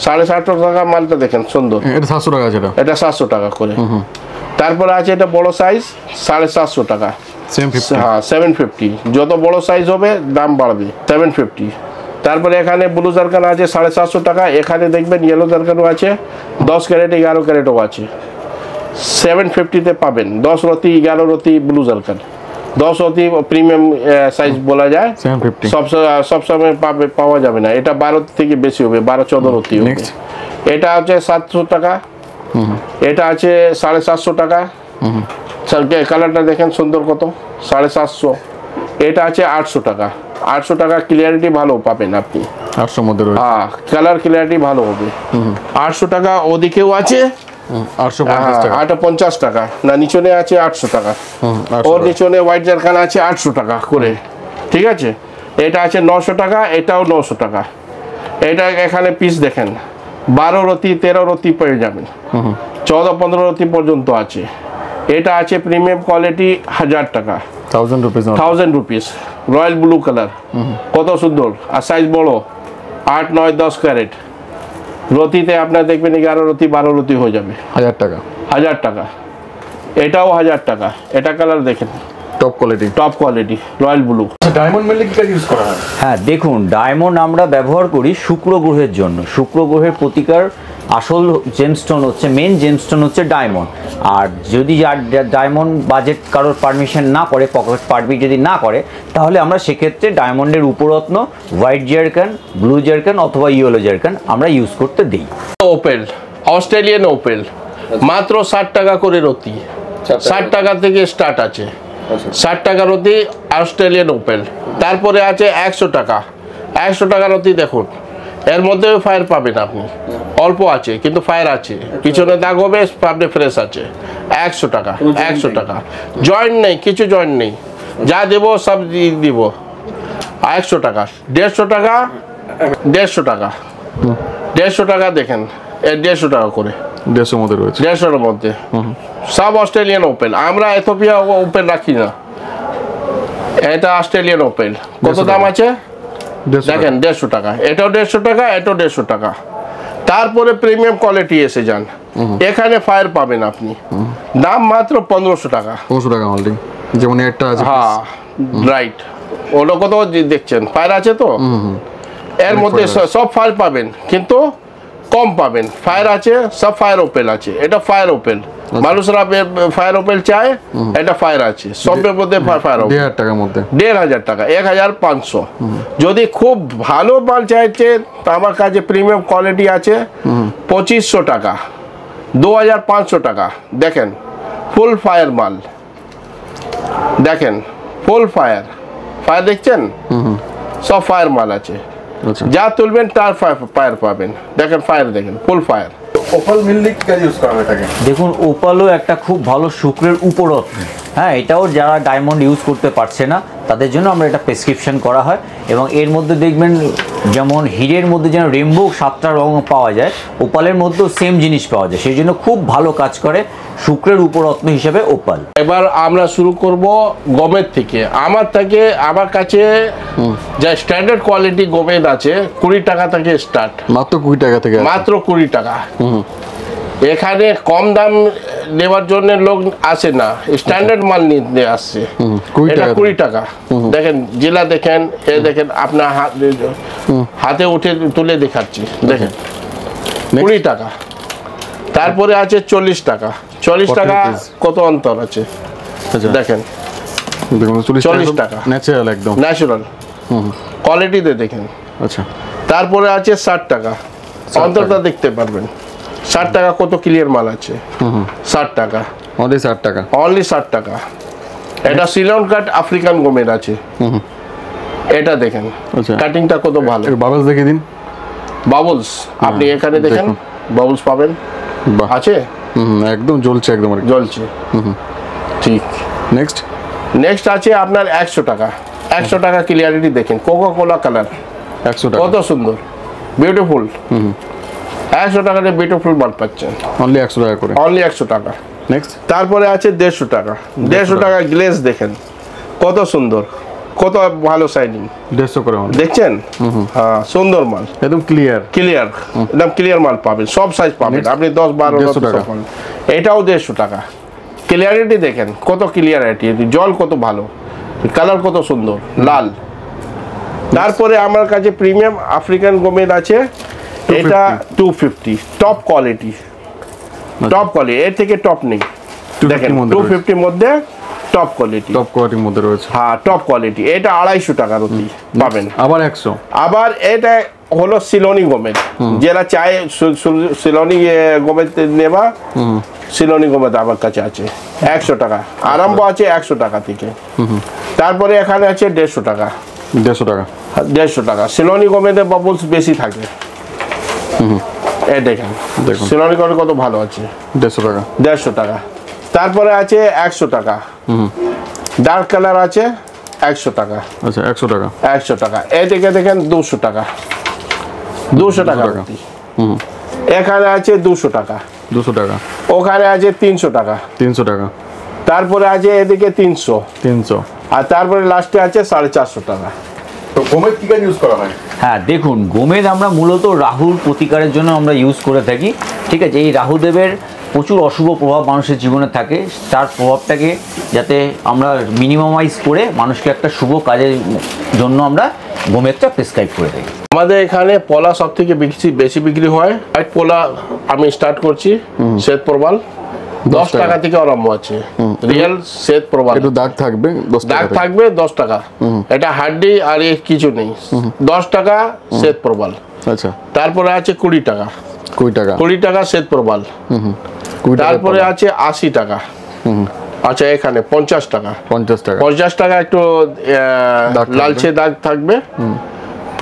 750 টাকা মালটা দেখেন সুন্দর, এটা 700 টাকা আছে, এটা 700 টাকা করে। তারপরে আছে এটা বড় সাইজ 750 টাকা, 750। হ্যাঁ 750, যত বড় সাইজ হবে দাম বাড়বে 750। তারপরে এখানে ব্লু জারকান আছে 750 টাকা, এখানে দেখবেন ইয়েলো জারকানও আছে, 10 ক্যারেট 11 ক্যারেটও আছে, 750-তে পাবেন। 10 রতি 11 রতি ব্লু জারকান, 10 রতি প্রিমিয়াম সাইজ বলা যায়, 750 সবসময় পাওয়া যাবে না, এটা 12 থেকে বেশি হবে, 12-14 রতি হবে। এটা আছে 700 টাকা, এটা আছে 750 টাকা। কালারটা দেখেন সুন্দর কত, 750। এটা আছে 800 টাকা, 800 টাকা, ক্লিয়ারিটি ভালো পাবেন আপনি, 800 মধ্যে রয়েছে। হ্যাঁ, কালার ক্লিয়ারিটি ভালো হবে। 800 টাকা ওদিকেও আছে, 850 টাকা না, নিচনে আছে 800 টাকা, ওর নিচনে হোয়াইট জারকান আছে 800 টাকা করে, ঠিক আছে। এটা আছে 900 টাকা, এটাও 900 টাকা। এটা এখানে পিস দেখেন 12 রতি 13 রতি পেয়ে যাবেন, 14-15 রতি পর্যন্ত আছে। এটা আছে প্রিমিয়াম কোয়ালিটি 1000 টাকা, 1000 রুপিস, রয়্যাল ব্লু কালার, কত সুন্দর, আর সাইজ বড় 8, 9, 10 ক্যারেট। রতিতে আপনার দেখবেন 11 রতি 12 রতি হয়ে যাবে, 1000 টাকা, 1000 টাকা। এটাও 1000 টাকা, এটা কালার দেখেন top quality royal blue. Diamond mainly কি কাজ ইউজ করা হয়? হ্যাঁ, দেখুন, ডায়মন্ড আমরা ব্যবহার করি শুক্র গ্রহের জন্য। শুক্র গ্রহের প্রতিকার আসল জেমস্টোন হচ্ছে, মেন জেমস্টোন হচ্ছে ডায়মন্ড। আর যদি ডায়মন্ড বাজেট কারোর পারমিশন না করে, পকেট পারমিট যদি না করে, তাহলে আমরা সেক্ষেত্রে ডায়মন্ডের উপরত্ন হোয়াইট জারকান, ব্লু জারকান অথবা ইয়েলো জারকান আমরা ইউজ করতে দিই। ওপেল, অস্ট্রেলিয়ান ওপেল মাত্র 60 টাকা করে রতি, 60 টাকা থেকে স্টার্ট আছে, 60 টাকা রতি অস্ট্রেলিয়ান ওপেল। তারপরে আছে 100 টাকা, 100 টাকা রতি দেখুন, এর মধ্যে ফায়ার পাবেন আপনি, অল্প আছে কিন্তু ফায়ার আছে, পিছনে দাগ হবে, আপনি ফ্রেশ আছে। 100 টাকা, 100 টাকা, জয়েন্ট নেই, কিছু জয়েন্ট নেই, যা দেবো সব দিব। 100 টাকা, 150 টাকা, 150 টাকা, 150 টাকা দেখেন, 150 টাকা করে, 150 মধ্যে রয়েছে, 150-এর মধ্যে সব অস্ট্রেলিয়ান ওপেল। আমরা এথিওপিয়া ওপেল রাখি না, এটা অস্ট্রেলিয়ান ওপেল। কত দাম আছে দেখেন, 150 টাকা, এটাও 150 টাকা, এটাও 150 টাকা। তারপরে প্রিমিয়াম কোয়ালিটি এসে যান, এখানে ফায়ার পাবেন আপনি, দাম মাত্র 1500 টাকা, 1500 টাকা অনলি। যেমন একটা আছে, হ্যাঁ রাইট, ওটা কত দেখছেন, ফায়ার আছে তো, এর মধ্যে সব ফায়ার পাবেন কিন্তু কম পাবেন। ফায়ার আছে, সব ফায়ার ওপেল আছে, এটা ফায়ার ওপেল, মানুষরা ফায়ার ওপেল চায়, এটা ফায়ার আছে, সবের মধ্যে ফায়ার ওপেল। 1000 টাকার মধ্যে, 1500 টাকা, 1500। যদি খুব ভালো মাল চাইছে তো আমার কাছে প্রিমিয়াম কোয়ালিটি আছে 2500 টাকা, 2500 টাকা। দেখেন ফুল ফায়ার মাল, দেখেন ফুল ফায়ার, ফায়ার দেখছেন, সব ফায়ার মাল আছে, যা তুলবেন তার ফায়ার পাবেন। দেখেন ফায়ার, দেখেন ফুল ফায়ার। ওপাল মেনলি কি কাজ ইউজ করা হয় থাকে? দেখুন, ওপালও একটা খুব ভালো শুক্রের উপরত্ন। হ্যাঁ, এটাও যারা ডায়মন্ড ইউজ করতে পারছে না তাদের জন্য আমরা এটা প্রেসক্রিপশন করা হয়। এবং এর মধ্যে দেখবেন যেমন হিরের মধ্যে যেন রেমবো 7টা রং পাওয়া যায়, ওপালের মধ্যেও সেম জিনিস পাওয়া যায়, সেই জন্য খুব ভালো কাজ করে শুক্রের উপরত্ন হিসেবে ওপাল। এবার আমরা শুরু করব গমের থেকে। আমার কাছে যা স্ট্যান্ডার্ড কোয়ালিটি গমের আছে 20 টাকা থেকে স্টার্ট, মাত্র 20 টাকা থেকে, মাত্র 20 টাকা। এখানে কম দাম নেওয়ার জন্য লোক আসে না, স্ট্যান্ডার্ড মাল নিতে আসছে। 20 এটা টাকা 20 টাকা। দেখেন জেলা দেখেন, এ দেখেন আপনার হাতে উঠে তুলে দেখাচ্ছি, দেখেন 20 টাকা। তারপরে আছে 40 টাকা। 40 টাকা কত অন্তর আছে আচ্ছা দেখেন, দেখুন 40 টাকা ন্যাচারাল একদম ন্যাচারাল কোয়ালিটিতে দেখেন। আচ্ছা তারপরে আছে 60 টাকা, অন্তরটা দেখতে পারবেন 60 টাকা কত ক্লিয়ার মাল আছে। 60 টাকা, অনলি 60 টাকা, অনলি 60 টাকা। এটা সিলন কাট আফ্রিকান গমের আছে। এটা দেখেন আচ্ছা কাটিংটা কত ভালো। বাবলস দেখে দিন, বাবলস আপনি এখানে দেখেন, দেখুন। বাবলস পাবেন বাহ আছে, একদম জ্বলছে একদম আর কি। জ্বলছে। ঠিক। নেক্সট নেক্সট আছে আপনার 100 টাকা। 100 টাকা ক্লিয়ারিটি দেখেন, কোকা কোলা কালার 100 টাকা, কত সুন্দর, বিউটিফুল। 100 টাকাতে বিউটিফুল মাল পাচ্ছেন, অনলি 100 টাকা করে। অনলি 100 টাকা। নেক্সট তারপরে আছে 150 টাকা। 150 টাকা গ্লেজ দেখেন কত সুন্দর, কত ভালো শাইনিং, 150 করে অনলি, দেখছেন? হ্যাঁ, সুন্দর মাল, একদম ক্লিয়ার। ক্লিয়ার, একদম ক্লিয়ার মাল পাবেন, সব সাইজ পাবেন আপনি, 10 12 150 টাকা। এটাও 150 টাকা। ক্লিয়ারিটি দেখেন কত ক্লিয়ারিটি, জল কত ভালো, কালার কত সুন্দর লাল। তারপরে আমার কাছে প্রিমিয়াম আফ্রিকান গমের আছে, এটা 250 টপ কোয়ালিটি, টপ কোয়ালিটি, এর থেকে টপ নেই। দেখেন 250 মধ্যে টপ কোয়ালিটি, টপ কোয়ালিটির মধ্যে রয়েছে। হ্যাঁ টপ কোয়ালিটি। এটা 250 টাকার অতি পাবেন। আবার 100। আবার এটা হলো সিলোনি গমের, যারা চায় সিলোনি গমের নেবা, সিলোনি গমের আমার কাছে আছে 100 টাকা, আরম্ভ আছে 100 টাকা থেকে। তারপরে এখানে আছে 150 টাকা, 150 টাকা, 150 টাকা। সিলোনি গমের বাবলস বেশি থাকে, এই দেখেন সিলোনি গমের কত ভালো আছে, 150 টাকা, 150 টাকা। তারপরে আছে 100 টাকা, ডার্ক কালার আছে 100 টাকা, আচ্ছা 100 টাকা, 100 টাকা। এদিকে দেখেন 200 টাকা, 200 টাকা। এখানে আছে 200 টাকা, 200 টাকা, ওখানে আছে 300 টাকা, 300 টাকা, তারপরে আছে এদিকে 300, 300। আর তারপরে লাস্টে আছে 450 টাকা। তো গমের কি কাজ ইউজ করা হয়? হ্যাঁ দেখুন, গোমেদ আমরা মূলত রাহুর প্রতিকারের জন্য আমরা ইউজ করে থাকি। ঠিক আছে, এই রাহুদেবের প্রচুর অশুভ প্রভাব মানুষের জীবনে থাকে, তার প্রভাবটাকে যাতে আমরা মিনিমামাইজ করে মানুষকে একটা শুভ কাজের জন্য আমরা গোমেদটা প্রেসক্রাইব করে থাকি। আমাদের এখানে পলা সব থেকে বেশি বিক্রি হয়। হোয়াইট পোলা আমি স্টার্ট করছি, শ্বেত প্রবাল 10 টাকা থেকে আরম্ভ আছে। রিয়েল শ্বেত প্রবাল, একটু দাগ থাকবে 10 টাকা, দাগ থাকবে 10 টাকা। এটা হাড্ডি আর এর কিছু নেই, 10 টাকা শ্বেত প্রবাল। আচ্ছা তারপরে আছে 20 টাকা, 20 টাকা, 20 টাকা শ্বেত প্রবাল। 20 টাকা, তারপরে আছে 80 টাকা। আচ্ছা এখানে 50 টাকা, 50 টাকা, 50 টাকা একটু থাকবে। লালচে দাগ থাকবে,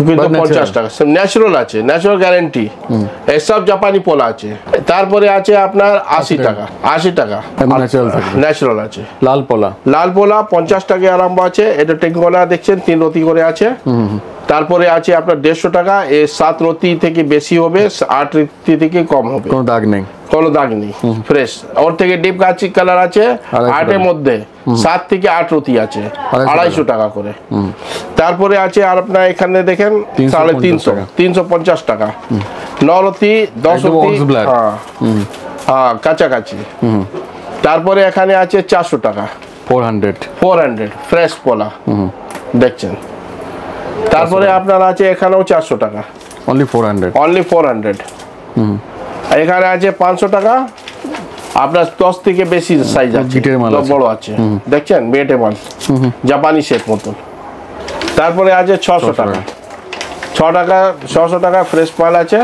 কিন্তু 50 টাকা ন্যাচারাল আছে, ন্যাচারাল গ্যারান্টি। এসব জাপানি পোলা আছে। তারপরে আছে আপনার 80 টাকা, 80 টাকা ন্যাচারাল থাকবে, ন্যাচারাল আছে। লাল পলা, লাল পোলা 50 টাকা আরম্ভ আছে। এটা টেঙ্গোলা দেখছেন 3 রতি করে আছে। তারপরে আছে আপনার 150 টাকা, এ 7 রতি থেকে বেশি হবে, 8 রতি থেকে কম হবে, কোনো দাগ নেই, কোনো দাগ নেই, ফ্রেশ। ওর থেকে ডিপ কাচি কালার আছে 8 এর মধ্যে, 7 থেকে 8 রতি আছে, 250 টাকা করে। তারপরে আছে আর আপনার এখানে দেখেন 350, 350 টাকা। 9 রতি 10 রতি, হ্যাঁ হ্যাঁ কাছাকাছি। তারপরে এখানে আছে 400 টাকা, 400 ফ্রেশ পোলা দেখছেন। তারপরে আপনার আছে এখানেও 400 টাকা, অনলি 400, অনলি 400। এখানে আছে 500 টাকা, আপনার 10 থেকে বেশি সাইজ আছে, বিটের মাল আছে, বড় আছে দেখছেন, বেটে মাল, জাপানি সেট মতন। তারপরে আছে 600 টাকা, 600 টাকা ফ্রেশ মাল আছে।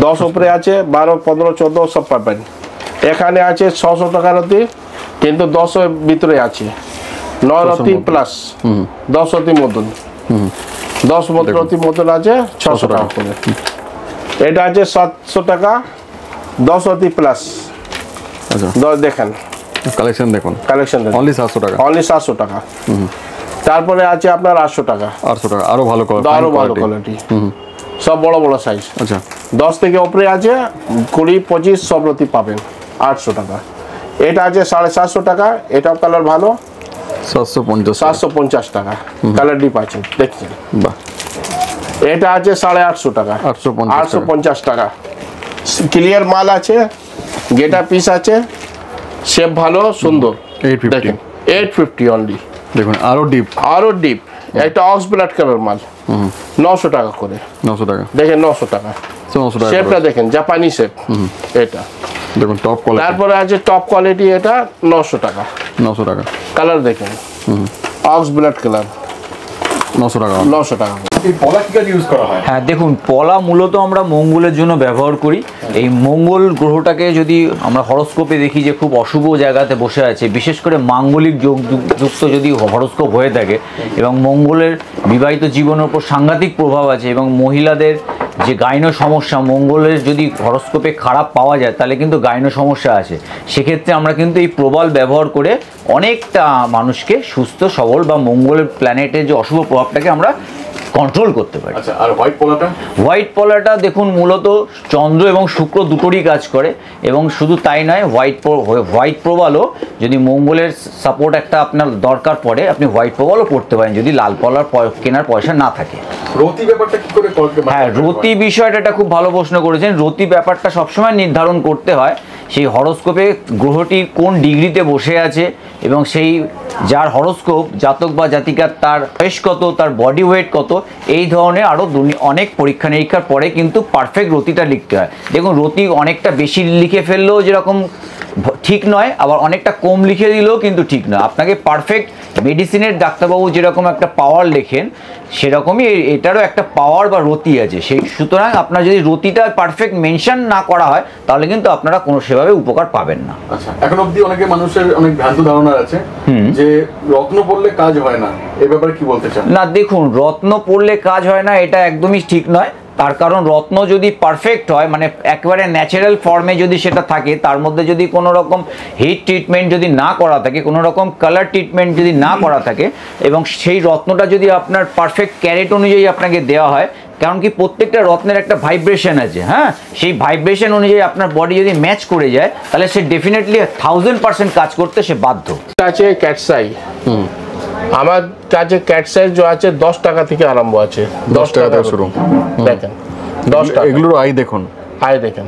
10 উপরে আছে, 12 15 14 সব পাবেন। এখানে আছে 600 টাকার অতি, কিন্তু 10 এর ভিতরে আছে, 9 রতি প্লাস 10 রতি মতন, 10 রতি মতন আছে 600 টাকা করে। এটা আছে 700 টাকা, 10 রতি প্লাস। আচ্ছা দেখেন কালেকশন দেখুন, কালেকশন দেখুন, অনলি 700 টাকা, অনলি 700 টাকা। তারপরে আছে আপনার 800 টাকা, 800 টাকা, আরো ভালো আরো ভালো কোয়ালিটি, সব বড় বড় সাইজ। আচ্ছা 10 থেকে উপরে আছে, 20, 25 সব রতি পাবেন 800 টাকা। এটা আছে 750 টাকা, এটাও কালার ভালো, 750 750 টাকা, কালার ডিপ আছে দেখছেন। বাহ, এটা আছে 850 টাকা, 850 টাকা। ক্লিয়ার মাল আছে, গেটা পিস আছে, শেপ ভালো সুন্দর। 850 দেখেন 850 অনলি। দেখুন আরো ডিপ, আরো ডিপ, একটা অক্স ব্লাড কালার মাল, 900 টাকা করে। 900 টাকা, দেখেন 900 টাকা। 900 টাকা শেপটা দেখেন, জাপানি শেপ এটা। দেখুন টপ কোয়ালিটি, তারপরে আছে টপ কোয়ালিটি, এটা 900 টাকা। 900 টাকা, কালার দেখেন, অক্স ব্লাড কালার, 900 টাকা। 900 টাকা। এই পলা কি কাজে ইউজ করা হয়? হ্যাঁ দেখুন, পলা মূলত আমরা মঙ্গলের জন্য ব্যবহার করি। এই মঙ্গল গ্রহটাকে যদি আমরা হরস্কোপে দেখি যে খুব অশুভ জায়গাতে বসে আছে, বিশেষ করে মাঙ্গলিক যুক্ত যদি হরস্কোপ হয়ে থাকে, এবং মঙ্গলের বিবাহিত জীবনের উপর সাংঘাতিক প্রভাব আছে, এবং মহিলাদের যে গাইনো সমস্যা মঙ্গলের যদি হরস্কোপে খারাপ পাওয়া যায় তাহলে কিন্তু গাইনো সমস্যা আছে। সেক্ষেত্রে আমরা কিন্তু এই প্রবাল ব্যবহার করে অনেকটা মানুষকে সুস্থ সবল বা মঙ্গলের প্ল্যানেটের যে অশুভ প্রভাবটাকে আমরা কন্ট্রোল করতে পারি। আচ্ছা, আর হোয়াইট পলাটা? হোয়াইট পলাটা দেখুন মূলত চন্দ্র এবং শুক্র দুটোরই কাজ করে, এবং শুধু তাই নয়, হোয়াইট প্রবালও যদি মঙ্গলের সাপোর্ট একটা আপনার দরকার পড়ে, আপনি হোয়াইট প্রবালও পড়তে পারেন যদি লাল পলার কেনার পয়সা না থাকে। রতি ব্যাপারটা কি করে করবে? হ্যাঁ, রতি বিষয়টা এটা খুব ভালো প্রশ্ন করেছেন। রতি ব্যাপারটা সবসময় নির্ধারণ করতে হয় সেই হরস্কোপে গ্রহটি কোন ডিগ্রিতে বসে আছে, এবং সেই যার হরস্কোপ জাতক বা জাতিকার তার বয়স কত, তার বডি ওয়েট কত, এই ধরনের আরও অনেক পরীক্ষা নিরীক্ষার পরে কিন্তু পারফেক্ট রতিটা লিখতে হয়। দেখুন, রতি অনেকটা বেশি লিখে ফেললেও যেরকম ঠিক নয়, আবার অনেকটা কম লিখে দিলেও কিন্তু ঠিক নয়। আপনাকে পারফেক্ট মেডিসিনের ডাক্তারবাবু যেরকম একটা পাওয়ার লেখেন, সেরকমই এটারও একটা পাওয়ার বা রতি আছে। সেই সুতরাং আপনার যদি রতিটা পারফেক্ট মেনশন না করা হয় তাহলে কিন্তু আপনারা কোনো সেভাবে উপকার পাবেন না। আচ্ছা, এখন অবধি অনেকে মানুষের অনেক ভ্রান্ত ধারণা আছে যে রত্ন পড়লে কাজ হয় না, এই ব্যাপারে কি বলতে চান? না দেখুন, রত্ন পড়লে কাজ হয় না এটা একদমই ঠিক নয়। তার কারণ রত্ন যদি পারফেক্ট হয়, মানে একেবারে ন্যাচারাল ফর্মে যদি সেটা থাকে, তার মধ্যে যদি কোনো রকম হিট ট্রিটমেন্ট যদি না করা থাকে, কোনো রকম কালার ট্রিটমেন্ট যদি না করা থাকে, এবং সেই রত্নটা যদি আপনার পারফেক্ট ক্যারেট অনুযায়ী আপনাকে দেওয়া হয়, কারণ কি প্রত্যেকটা রত্নের একটা ভাইব্রেশন আছে, হ্যাঁ, সেই ভাইব্রেশন অনুযায়ী আপনার বডি যদি ম্যাচ করে যায় তাহলে সে ডেফিনেটলি 1000% কাজ করতে সে বাধ্য। আছে ক্যাটসাই, আমার কাছে ক্যাটসাই যে আছে 10 টাকা থেকে আরম্ভ আছে, 10 টাকা থেকে শুরু। দেখেন 10 টাকা, এগুলোর আই দেখুন, আই দেখেন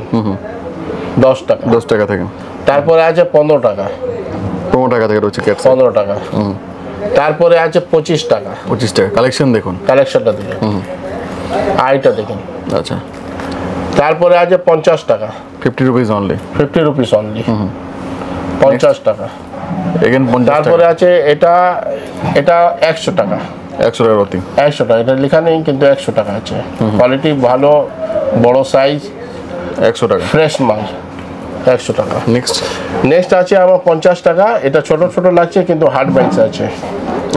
10 টাকা, 10 টাকা থেকে। তারপরে আছে 15 টাকা, 15 টাকা থেকে রয়েছে ক্যাটস, 15 টাকা। তারপরে আছে 25 টাকা, 25 টাকা। কালেকশন দেখুন, কালেকশনটা দেখেন, আইটা দেখেন। আচ্ছা, তারপরে আছে 50 টাকা, 50 রুপিস অনলি, 50 রুপিস অনলি, 50 টাকা। এগেন 50 তারপরে টাকা। আছে এটা 100 টাকা, 100 টাকা রতি, 100 টাকা। এটা লেখা নেই কিন্তু 100 টাকা আছে, কোয়ালিটি ভালো, বড় সাইজ, 100 টাকা। ফ্রেশ মাল, 100 টাকা। নেক্সট আছে আমার 50 টাকা, এটা ছোট ছোট লাগছে কিন্তু হার্ড বাইন্স আছে,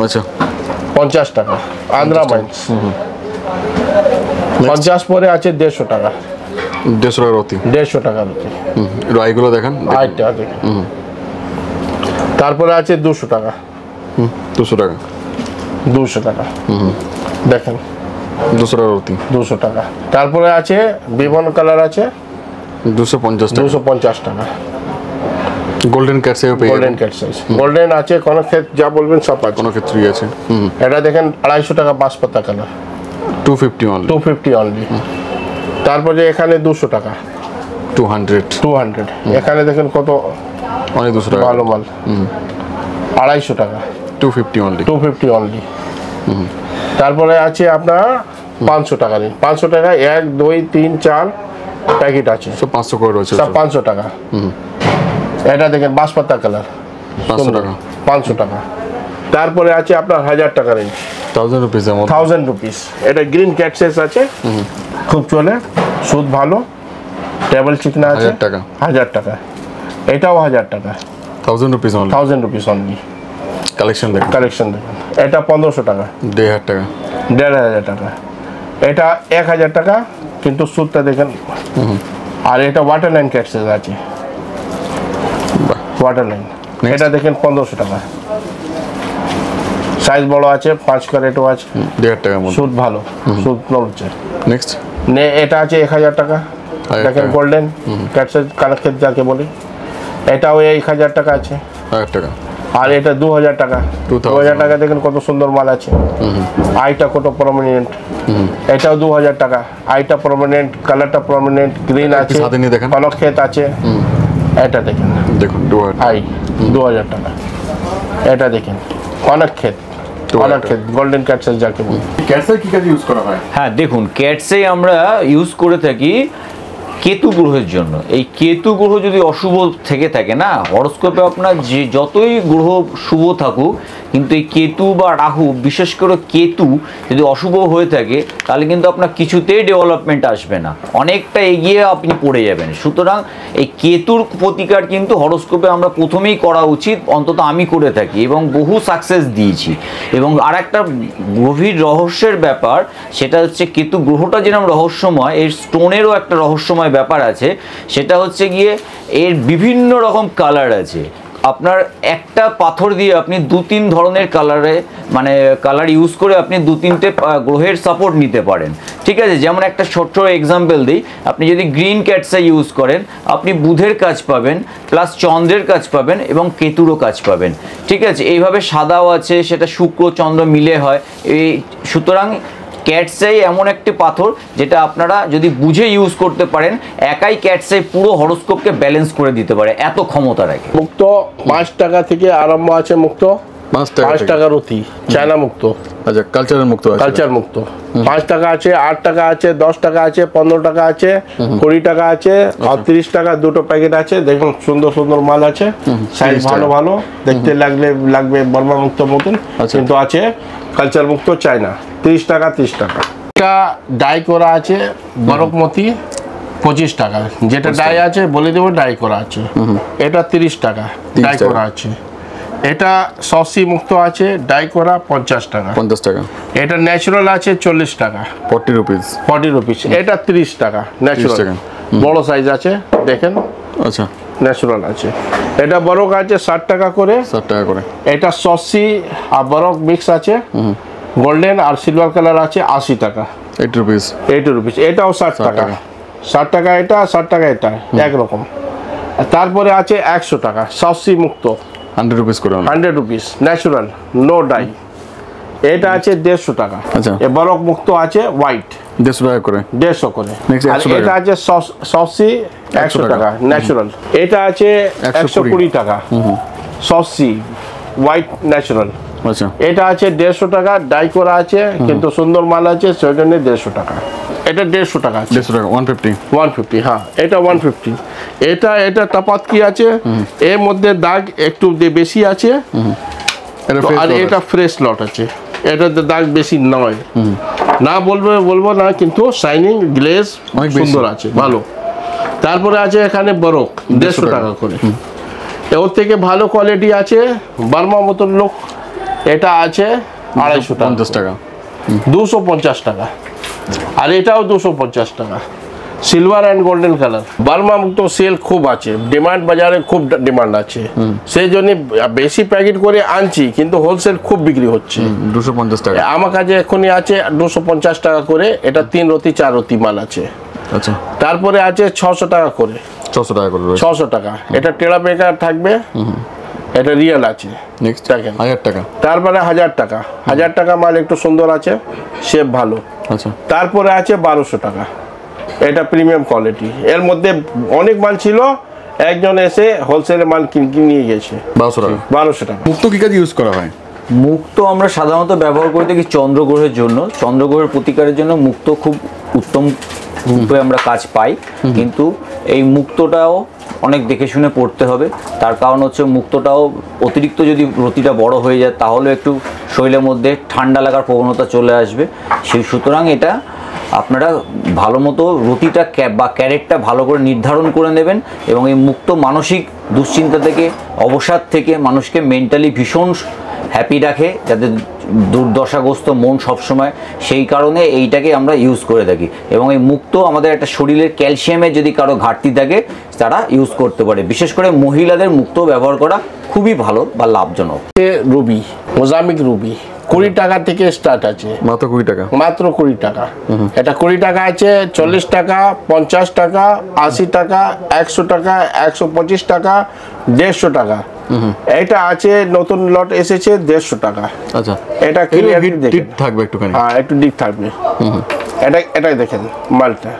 আচ্ছা 50 টাকা, আন্ধ্রা বাইন্স। 50 পরে আছে 150 টাকা, 150 টাকা রতি, 150 টাকা রুটি। একটু আইগুলো দেখেন, আইটা দেখেন। তারপরে আছে 200 টাকা, 200 টাকা, 200 টাকা দেখেন, 200 টাকা রতি। 200 টাকা। তারপরে আছে বিভিন্ন কালার আছে, 250 টাকা। 250 টাকা। গোল্ডেন ক্যাটসেও পেয়ে গোল্ডেন ক্যাট সাইজ, গোল্ডেন আছে, কোনো ক্ষেত্রে যা বলবেন সব আছে, কোনো ক্ষেত্রেই আছে। এটা দেখেন 250 টাকা, 5 পাতা কালার, 250 অনলি, 250 অনলি। তারপরে এখানে 200 টাকা, 200। এখানে দেখেন কত অনেক 200 টাকা ভালো মাল, 250 টাকা, 250 অনলি, 250 অনলি। তারপরে আছে আপনার 500 টাকা দিন, 500 টাকা 1 2 3 4 প্যাকেট আছে, সব 500 করে রয়েছে, সব 500 টাকা। এটা দেখেন 5 পাতা কালার, 500 টাকা, 500 টাকা। তারপরে আছে আপনার 1000 টাকা রেঞ্জ, 1000 রুপিস এর মধ্যে, 1000 রুপিস। এটা গ্রিন ক্যাটসেস আছে, খুব চলে, সুদ ভালো, টেবিল চিকনা আছে, 1000 টাকা, 1000 টাকা। এটাও 1000 টাকা, 1000 rupees only. 1000 rupees only. Collection দেখুন, কালেকশন দেখুন, এটা 1500 টাকা, 1500 টাকা, 1500 টাকা। এটা 1000 টাকা, কিন্তু সুদটা দেখেন। আর এটা ওয়াটার লাইন ক্যাটসেস আছে, ওয়াটার লাইন এটা দেখেন 1500 টাকা, সাইজ বড় আছে, 5 ক্যারেটও আছে, 1000 টাকার মধ্যে। সুদ ভালো, সুদ নড়ছে। নেক্সট এটা আছে 1000 টাকা, দেখেন গোল্ডেন ক্যাটসের কানেক্টেড যাকে বলে, এটাও 1000 টাকা আছে। 1000 টাকা। আর এটা 2000 টাকা। 2000 টাকা দেখেন কত সুন্দর মাল আছে। আইটা কত প্রমিনেন্ট, এটাও 2000 টাকা। আইটা প্রমিনেন্ট, কালারটা প্রমিনেন্ট, গ্রিন আছে, কনক্ষেত আছে। এটা দেখেন, দেখুন 2000 আই 2000 টাকা। এটা দেখেন কনক্ষেত, কনক্ষেত গোল্ডেন ক্যাটসেল যাকে বলে। ক্যাটসেল কি কাজে ইউজ করা হয়? হ্যাঁ দেখুন, ক্যাটসে আমরা ইউজ করে থাকি কেতু গ্রহের জন্য। এই কেতু গ্রহ যদি অশুভ থেকে থাকে না, হরোস্কোপে আপনার যে যতই গ্রহ শুভ থাকুক, কিন্তু এই কেতু বা রাহু, বিশেষ করে কেতু যদি অশুভ হয়ে থাকে, তাহলে কিন্তু আপনার কিছুতেই ডেভেলপমেন্ট আসবে না, অনেকটা এগিয়ে আপনি পড়ে যাবেন। সুতরাং এই কেতুর প্রতিকার কিন্তু হরোস্কোপে আমরা প্রথমেই করা উচিত, অন্তত আমি করে থাকি এবং বহু সাকসেস দিয়েছি। এবং আর একটা গভীর রহস্যের ব্যাপার, সেটা হচ্ছে কেতু গ্রহটা যেরকম রহস্যময়, এর স্টোনেরও একটা রহস্যময় ব্যাপার আছে। সেটা হচ্ছে গিয়ে এর বিভিন্ন রকম কালার আছে। আপনার একটা পাথর দিয়ে আপনি 2-3 ধরনের কালারে, মানে কালার ইউজ করে আপনি 2-3টে গ্রহের সাপোর্ট নিতে পারেন। ঠিক আছে, যেমন একটা ছোট্ট এক্সাম্পল দিই, আপনি যদি গ্রিন ক্যাটসা ইউজ করেন, আপনি বুধের কাজ পাবেন, প্লাস চন্দ্রের কাজ পাবেন এবং কেতুরও কাজ পাবেন। ঠিক আছে, এইভাবে সাদাও আছে, সেটা শুক্র চন্দ্র মিলে হয়। এই সুতরাং ক্যাটসাই এমন একটি পাথর যেটা আপনারা যদি বুঝে ইউজ করতে পারেন, একাই ক্যাটসাই পুরো হরোস্কোপকে ব্যালেন্স করে দিতে পারে, এত ক্ষমতা রাখে। মুক্ত 5 টাকা থেকে আরম্ভ আছে, মুক্ত 5 টাকা রুটি, চায়না মুক্ত। আচ্ছা, কালচারাল মুক্ত আছে। কালচার মুক্ত 5 টাকা আছে, 8 টাকা আছে, 10 টাকা আছে, 15 টাকা আছে, 20 টাকা আছে, আর 30 টাকা দুটো প্যাকেট আছে। দেখুন সুন্দর সুন্দর মাল আছে, সাইজ ভালো ভালো, দেখতে লাগবে বর্মা মুক্ত মতন, কিন্তু আছে কালচার মুক্ত চায়না। 30 টাকা 30 টাকা। এটা ডাই করা আছে বরফমতি 25 টাকা, যেটা ডাই আছে বলে দেবো ডাই করা আছে। এটা 30 টাকা ডাই করা আছে। এটা সসি মুক্ত আছে, ডাই করা 50 টাকা। 50 টাকা। এটা ন্যাচারাল আছে 40 টাকা, 40 রুপিস। 40 রুপিস। এটা 30 টাকা ন্যাচারাল, বড় সাইজ আছে দেখেন। আচ্ছা, ন্যাচারাল আছে। এটা বরক আছে 60 টাকা করে। 60 টাকা করে। এটা সসি আর বরক মিক্স আছে, গোল্ডেন আর সিলভার কালার আছে 80 টাকা। 80 রুপিস। 80 রুপিস। এটাও 60 টাকা। 60 টাকা এটা, 60 টাকা এটা, একরকম। তারপরে আছে 100 টাকা সসি মুক্ত, 100 রুপিস করে। 100 রুপিস ন্যাচারাল, নো ডাই। এটা আছে 150 টাকা। আচ্ছা, এ বরফ মুক্ত আছে হোয়াইট, 150 টাকা করে। 150 করে। Next, আর 100 টাকা। এটা আছে সসি 100 টাকা ন্যাচারাল। এটা আছে 120 টাকা সসি হোয়াইট ন্যাচারাল। আচ্ছা, এটা আছে 150 টাকা, ডাই করা আছে, কিন্তু সুন্দর মাল আছে, সেই জন্য 150 টাকা। এটা 150 টাকা আছে। 150 টাকা। 150। 150, হ্যাঁ এটা 150। এটা তফাৎ কি আছে, এর মধ্যে দাগ একটু বেশি আছে, আর এটা ফ্রেশ লট আছে, এটাতে দাগ বেশি নয়। না বলবো না, কিন্তু শাইনিং গ্লেজ সুন্দর আছে, ভালো। তারপরে আছে এখানে বরক 150 টাকা করে। ওর থেকে ভালো কোয়ালিটি আছে বার্মা মতন লোক, এটা আছে 250 টাকা। 250 টাকা। আর এটাও 250 টাকা, silver and golden colour. Burma মুক্ত সেল খুব আছে, ডিমান্ড বাজারে খুব ডিমান্ড আছে, সেই জন্য বেশি প্যাকেট করে আনছি, কিন্তু হোলসেল খুব বিক্রি হচ্ছে। 250 টাকা। আমার কাছে এখনই আছে 250 টাকা করে। এটা 3 রতি 4 রতি মাল আছে। আচ্ছা, তারপরে আছে 600 টাকা করে। 600 টাকা করে। 600 টাকা। এটা টেরা বেকার থাকবে, এটা রিয়েল আছে। নেক্সট দেখেন 1000 টাকা। তারপরে 1000 টাকা। 1000 টাকা মাল একটু সুন্দর আছে, শেপ ভালো। আচ্ছা, তারপরে আছে 1200 টাকা, এটা প্রিমিয়াম কোয়ালিটি। এর মধ্যে অনেক মাল ছিল, একজন এসে হোলসেলে মাল কিনে নিয়ে গেছে। 1200 টাকা। 1200 টাকা। মুক্ত কি কাজে ইউজ করা হয়? মুক্ত আমরা সাধারণত ব্যবহার করে থাকি চন্দ্রগ্রহের জন্য। চন্দ্রগ্রহের প্রতিকারের জন্য মুক্ত খুব উত্তম রূপে আমরা কাজ পাই, কিন্তু এই মুক্তটাও অনেক দেখে শুনে পড়তে হবে। তার কারণ হচ্ছে মুক্তটাও অতিরিক্ত যদি রতিটা বড় হয়ে যায়, তাহলে একটু শরীরের মধ্যে ঠান্ডা লাগার প্রবণতা চলে আসবে। সেই সুতরাং এটা আপনারা ভালো মতো রতিটা বা ক্যারেটটা ভালো করে নির্ধারণ করে নেবেন, এবং এই মুক্ত মানসিক দুশ্চিন্তা থেকে, অবসাদ থেকে মানুষকে মেন্টালি ভীষণ হ্যাপি রাখে, যাতে দুর্দশাগ্রস্ত মন সবসময়, সেই কারণে এইটাকে আমরা ইউজ করে থাকি। এবং এই মুক্ত আমাদের একটা শরীরের ক্যালসিয়ামের যদি কারো ঘাটতি থাকে, তারা ইউজ করতে পারে। বিশেষ করে মহিলাদের মুক্ত ব্যবহার করা খুবই ভালো বা লাভজনক। রুবি, মোজামিক রুবি 20 টাকা থেকে স্টার্ট আছে, মাত্র 20 টাকা, মাত্র 20 টাকা। এটা 20 টাকা আছে, 40 টাকা, 50 টাকা, 80 টাকা, 100 টাকা, 125 টাকা, 150 টাকা। এটা আছে নতুন লট এসেছে 150 টাকা। আচ্ছা, এটা ক্লিয়ার হিট থাকবে একটুখানি, হ্যাঁ একটু ডিপ থাকবে। এটাই দেখেন মালটা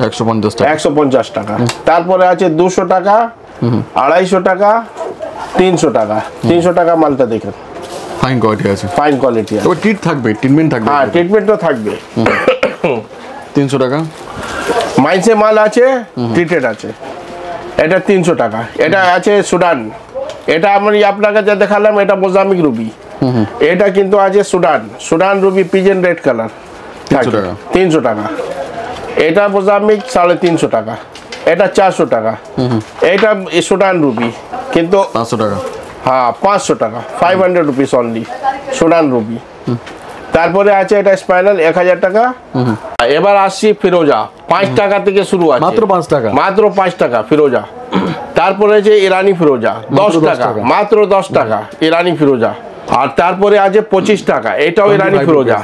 150 টাকা, 150 টাকা। তারপরে আছে 200 টাকা, 250 টাকা, 300 টাকা। 300 টাকা মালটা দেখেন, ফাইন কোয়ালিটি আছে, ফাইন কোয়ালিটি আছে। তবে টিট থাকবে, ট্রিটমেন্ট থাকবে। হ্যাঁ ট্রিটমেন্টও থাকবে। 300 টাকা। মাইন্সে মাল আছে, ট্রিটেড আছে, এটা 300 টাকা। এটা আছে সুডান, এটা আমি আপনাকে যা দেখালাম এটা মোজামিক রুবি। এটা কিন্তু আছে Sudan Ruby pigeon red colour, 300 টাকা। 300 টাকা। এটা মোজামিক 350 টাকা। এটা 400 টাকা। এটা সুডান রুবি কিন্তু 500 টাকা। হ্যাঁ 500 টাকা, 500 রুপিস অনলি সুডান রুবি। তারপরে আছে এটা স্পাইনাল 1000 টাকা। এবার আসছি ফিরোজা, 5 টাকা থেকে শুরু আছে, মাত্র 5 টাকা, মাত্র 5 টাকা ফিরোজা। তারপরে আছে ইরানি ফিরোজা 10 টাকা, মাত্র 10 টাকা ইরানি ফিরোজা। আর তারপরে আছে 25 টাকা, এটাও ইরানি ফিরোজা,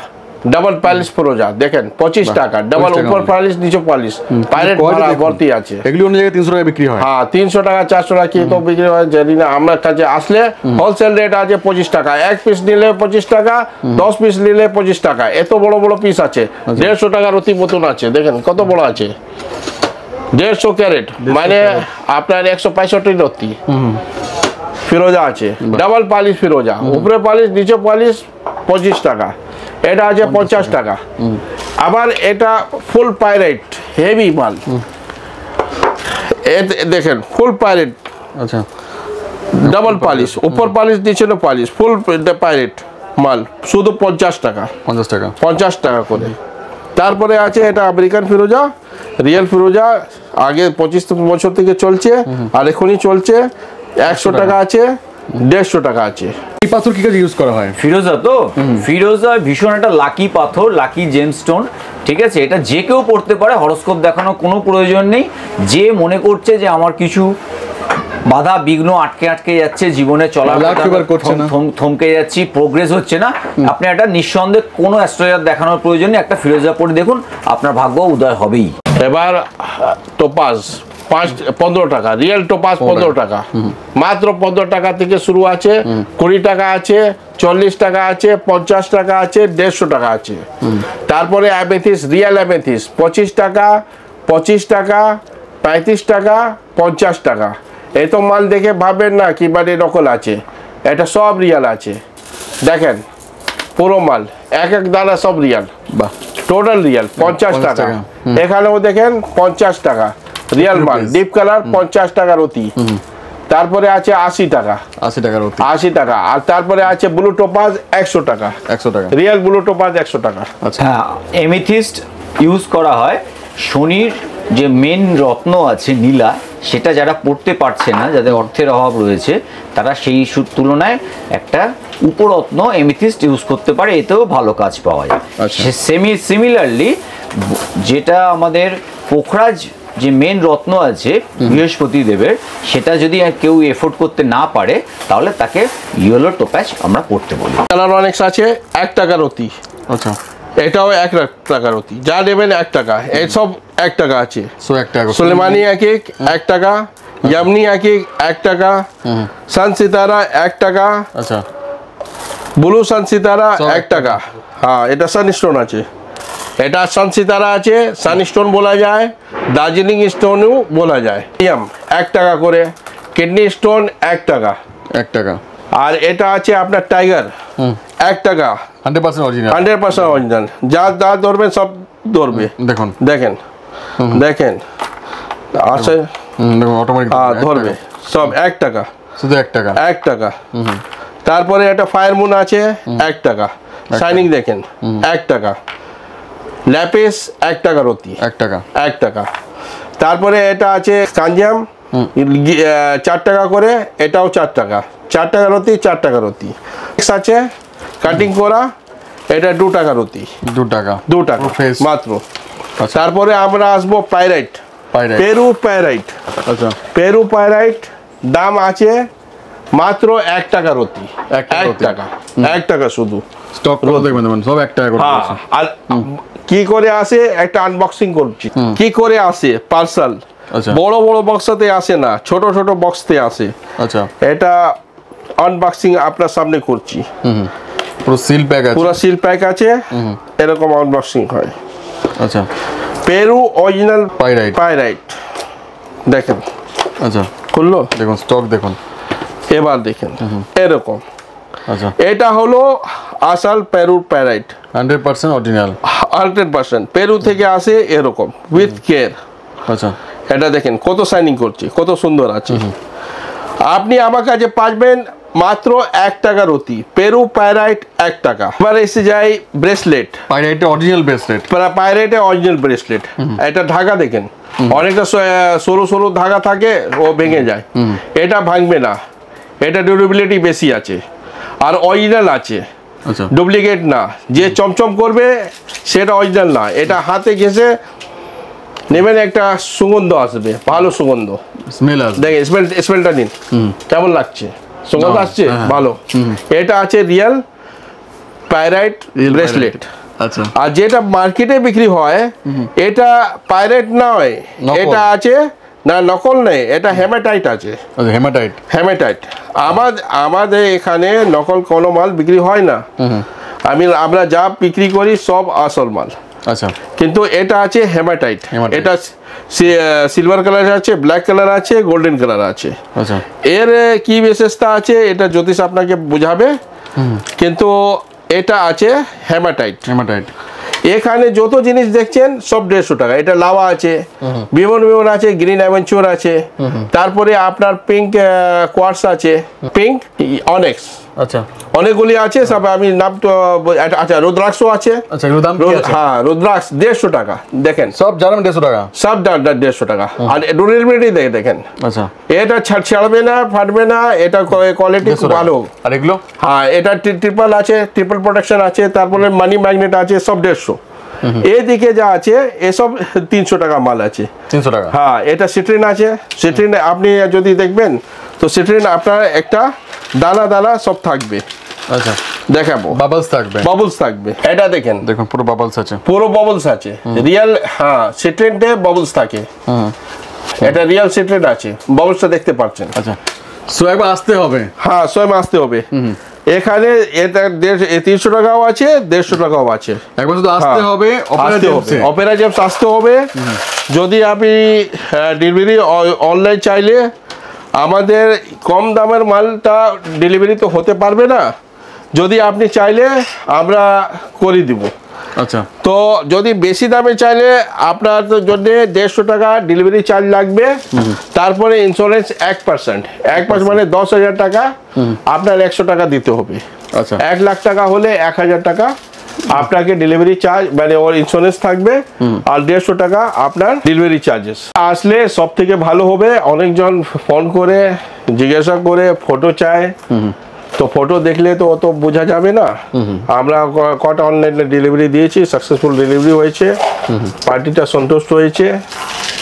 ডাবল প্যালিশ ফিরোজা দেখেন 25 টাকা, ডাবল উপর প্যালিশ নিচে প্যালিশ, পাইরেট মারা ভর্তি আছে। এগুলি অন্য জায়গায় 300 টাকা বিক্রি হয়। হ্যাঁ 300 টাকা 400 টাকা কি তো বিক্রি হয় জানি না। আমার কাছে আসলে হোলসেল রেট আছে 25 টাকা, 1 পিস নিলে 25 টাকা, 10 পিস নিলে 25 টাকা। এত বড় বড় পিস আছে, 150 টাকার অতি মতন আছে, দেখেন কত বড় আছে, 150 ক্যারেট মানে আপনার 165 রত্তি ফিরোজা আছে, ডাবল পালিশ ফিরোজা, উপরে পালিশ নিচে পালিশ 25 টাকা। এটা আছে 50 টাকা। আবার এটা ফুল পাইরেট হেভি মাল, দেখেন ফুল পাইরেট, আচ্ছা, ডাবল পালিশ, উপর পালিশ নিচে পালিশ, ফুল পাইরেট মাল, শুধু 50 টাকা, 50 টাকা, 50 টাকা করে। তারপরে আছে এটা আমেরিকান ফিরোজা, রিয়েল ফিরোজা, আগে 25 বছর থেকে চলছে আর এখনই চলছে। 100 টাকা আছে, 150 টাকা আছে। এই পাথর কি কাজে ইউজ করা হয়? ফিরোজা তো ফিরোজা ভীষণ একটা লাকি পাথর, লাকি জেমস্টোন, ঠিক আছে। এটা যে কেউ পড়তে পারে, হরোস্কোপ দেখানোর কোনো প্রয়োজন নেই। যে মনে করছে যে আমার কিছু বাধা বিঘ্ন আটকে যাচ্ছে, জীবনে চলার থমকে যাচ্ছি, প্রোগ্রেস হচ্ছে না, আপনি একটা নিঃসন্দেহে কোনো অ্যাস্ট্রোলজার দেখানোর প্রয়োজন নেই, একটা ফিরোজা পড়ে দেখুন, আপনার ভাগ্য উদয় হবেই। এবার টোপাজ 15 টাকা, রিয়েল টোপাজ 15 টাকা, মাত্র 15 টাকা থেকে শুরু আছে। 20 টাকা আছে, 40 টাকা আছে, 50 টাকা আছে, 150 টাকা আছে। তারপরে অ্যামেথিস, রিয়েল অ্যামেথিস 25 টাকা, 25 টাকা, 35 টাকা, 50 টাকা। এত মাল দেখে ভাবেন না কি মানে নকল আছে, এটা সব রিয়েল আছে। দেখেন পুরো মাল, এক দানা সব রিয়েল, বাহ, টোটাল রিয়েল 50 টাকা। এখানেও দেখেন 50 টাকা রিয়েল মাল, ডিপ কালার 50 টাকার অতি। তারপরে আছে 80 টাকা, 80 টাকার অতি, 80 টাকা। আর তারপরে আছে ব্লু টোপাজ 100 টাকা, 100 টাকা রিয়েল ব্লু টোপাজ 100 টাকা। হ্যাঁ, এমিথিস্ট ইউজ করা হয়। শনির যে মেন রত্ন আছে নীলা, সেটা যারা পড়তে পারছে না, যাদের অর্থের অভাব রয়েছে, তারা সেই তুলনায় একটা উপরত্ন এমিথিস্ট ইউজ করতে পারে, এতেও ভালো কাজ পাওয়া যায়। সিমিলারলি যেটা আমাদের পোখরাজ যে মেন রত্ন আছে বৃহস্পতি দেবের, সেটা যদি কেউ এফোর্ড করতে না পারে তাহলে তাকে ইয়েলো টোপ্যাজ আমরা পড়তে বলি। কালার অনেক আছে 1 টাকার অতি, আচ্ছা, এটাও 1 টাকার অতি, যা নেবেন 1 টাকা। এই সব 1 টাকা আছে। 1 টাকা সুলেমানি এক 1 টাকা, ইয়ামনি এক 1 টাকা, সান সিতারা 1 টাকা, আচ্ছা, ব্লু সান সিতারা 1 টাকা। হ্যাঁ এটা সানস্টোন আছে, এটা সান সিতারা আছে, সানস্টোন বলা যায়, দার্জিলিং স্টোনও বলা যায়। 1 টাকা করে, কিডনি স্টোন 1 টাকা, 1 টাকা। আর এটা আছে আপনার টাইগার 1 টাকা, 100% অরিজিনাল, 100% অরিজিনাল, যা যা ধরবেন সব ধরবে। দেখুন দেখেন দেখেন আছে, দেখুন অটোমেটিক ধরবে সব 1 টাকা, শুধু 1 টাকা, 1 টাকা। তারপরে এটা ফায়ার মুন আছে 1 টাকা, শাইনিং দেখেন 1 টাকা, ল্যাপিস 1 টাকার অতি, 1 টাকা, 1 টাকা। তারপরে এটা আছে কাঞ্জাম 4 টাকা করে, এটাও 4 টাকা, 4 টাকার অতি, 4 টাকার অতি। আছে কাটিং করা, এটা 2 টাকার অতি, 2 টাকা, 2 টাকা মাত্র। আচ্ছা। তারপরে আমরা আসবো পাইরাইট, পাইরাইট, পেরু পাইরাইট। আচ্ছা, পেরু পাইরাইট দাম আছে মাত্র 1 টাকা রতি, 1 টাকা, 1 টাকা শুধু। স্টক কত দেখবেন সব 1 টাকা করে আছে। আর কি করে আসে একটা আনবক্সিং করছি, কি করে আসে পার্সেল। আচ্ছা বড় বড় বক্সতে আসে না, ছোট ছোট বক্সতে আসে। আচ্ছা এটা আনবক্সিং আপনার সামনে করছি। পুরো সিল প্যাক আছে, পুরো সিল প্যাক আছে, এরকম আনবক্সিং হয়। আচ্ছা পেরু অরিজিনাল পাইরাইট, পাইরাইট দেখেন। আচ্ছা খুললো, দেখুন স্টক দেখুন, এবার দেখেন এরকম। আচ্ছা এটা হলো আসল পেরুর পাইরাইট, 100% অরিজিনাল, 100% পেরু থেকে আসে এরকম উইথ কেয়ার। আচ্ছা এটা দেখেন কত শাইনিং করছে, কত সুন্দর আছে। আপনি আমার কাছে পাবেন মাত্র 1 টাকা রতি, পেরু পাইরাইট 1 টাকা। এবার এসে যাই ব্রেসলেট, পাইরাইটের অরিজিনাল ব্রেসলেট, পাইরাইটের অরিজিনাল ব্রেসলেট। এটা ঢাকা দেখেন, অনেকটা সরু সরু ধাগা থাকে, ও ভেঙে যায়। এটা ভাঙবে না, এটা ডিউরেবিলিটি বেশি আছে আর অরিজিনাল আছে, আচ্ছা ডুপ্লিকেট না। যে চমচম করবে সেটা অরিজিনাল না, এটা হাতে ঘেঁষে নেবেন, একটা সুগন্ধ আসবে, ভালো সুগন্ধ। স্মেল আছে, দেখেন স্মেলটা নিন কেমন লাগছে, সুগন্ধ আসছে ভালো। এটা আছে রিয়েল পাইরাইট ব্রেসলেট। আচ্ছা আর যেটা মার্কেটে বিক্রি হয় এটা পাইরাইট নয়, এটা আছে না নকল নেই, এটা হেমাটাইট আছে। আচ্ছা হেমাটাইট, হেমাটাইট আমাদের এখানে নকল কোনো মাল বিক্রি হয় না। আমরা যা বিক্রি করি সব আসল মাল। আচ্ছা কিন্তু এটা আছে হেমাটাইট, এটা সিলভার কালার আছে, ব্ল্যাক কালার আছে, গোল্ডেন কালার আছে। আচ্ছা এর কি বিশেষতা আছে এটা জ্যোতিষ আপনাকে বুঝাবে, কিন্তু এটা আছে হেমাটাইট। হেমাটাইট এখানে যত জিনিস দেখছেন সব 150 টাকা। এটা লাভা আছে, বিভিন্ন আছে, গ্রিন অ্যাভেঞ্চার আছে, তারপরে আপনার পিঙ্ক কোয়ার্টস আছে, পিঙ্ক অনেক্স, আচ্ছা অনেকগুলি আছে সব, আমি নাম তো। আচ্ছা রুদ্রাক্ষও আছে। আচ্ছা এগুলো দাম কি আছে? হ্যাঁ রুদ্রাক্ষ 150 টাকা দেখেন, সব জানেন 150 টাকা, সব 150 টাকা। আর ডিউরেবিলিটি দেখেন, আচ্ছা এটা ছাড়বে না, ফাটবে না, এটা কোয়ালিটি খুব ভালো। আর এগুলো? হ্যাঁ এটা ট্রিপল আছে, ট্রিপল প্রোটেকশন আছে, তারপরে মানি ম্যাগনেট আছে, সব 150। এদিকে যা আছে এসব 300 টাকা মাল আছে। 300 টাকা? হ্যাঁ এটা সিট্রিন আছে, সিট্রিন আপনি যদি দেখবেন তো সিট্রিন আপনার একটা দানা দানা সব থাকবে। আচ্ছা দেখাবো, বাবলস থাকবে, বাবলস থাকবে। এটা দেখেন, দেখুন পুরো বাবলস আছে, পুরো বাবলস আছে রিয়েল। হ্যাঁ সিট্রিনতে বাবলস থাকে, এটা রিয়েল সিট্রিন আছে, বাবলসটা দেখতে পাচ্ছেন। আচ্ছা সো একবার আসতে হবে, হ্যাঁ স্বয়ং আসতে হবে। এখানে এটা 300 টাকাও আছে, 150 টাকাও আছে। একবার শুধু আসতে হবে, অপেরা জেমস আসতে হবে। যদি আপনি ডেলিভারি অনলাইন চাইলে আমাদের কম দামের মালটা ডেলিভারি তো হতে পারবে না, যদি আপনি চাইলে আমরা করে দিব। আচ্ছা তো যদি বেশি দামে চাইলে আপনার জন্য 150 টাকা ডেলিভারি চার্জ লাগবে, তারপরে ইন্স্যুরেন্স 1% মানে 10,000 টাকা আপনার 100 টাকা দিতে হবে। আচ্ছা 1 লাখ টাকা হলে 1000 টাকা আপনাকে ডেলিভারি চার্জ মানে ওর ইন্স্যুরেন্স থাকবে, আর 150 টাকা আপনার ডেলিভারি চার্জেস। আসলে সব থেকে ভালো হবে, অনেকজন ফোন করে জিজ্ঞাসা করে ফটো চায়, তো ফটো দেখলে তো অত বোঝা যাবে না। আমরা কটা অনলাইনে ডেলিভারি দিয়েছি, সাকসেসফুল ডেলিভারি হয়েছে, পার্টিটা সন্তুষ্ট হয়েছে,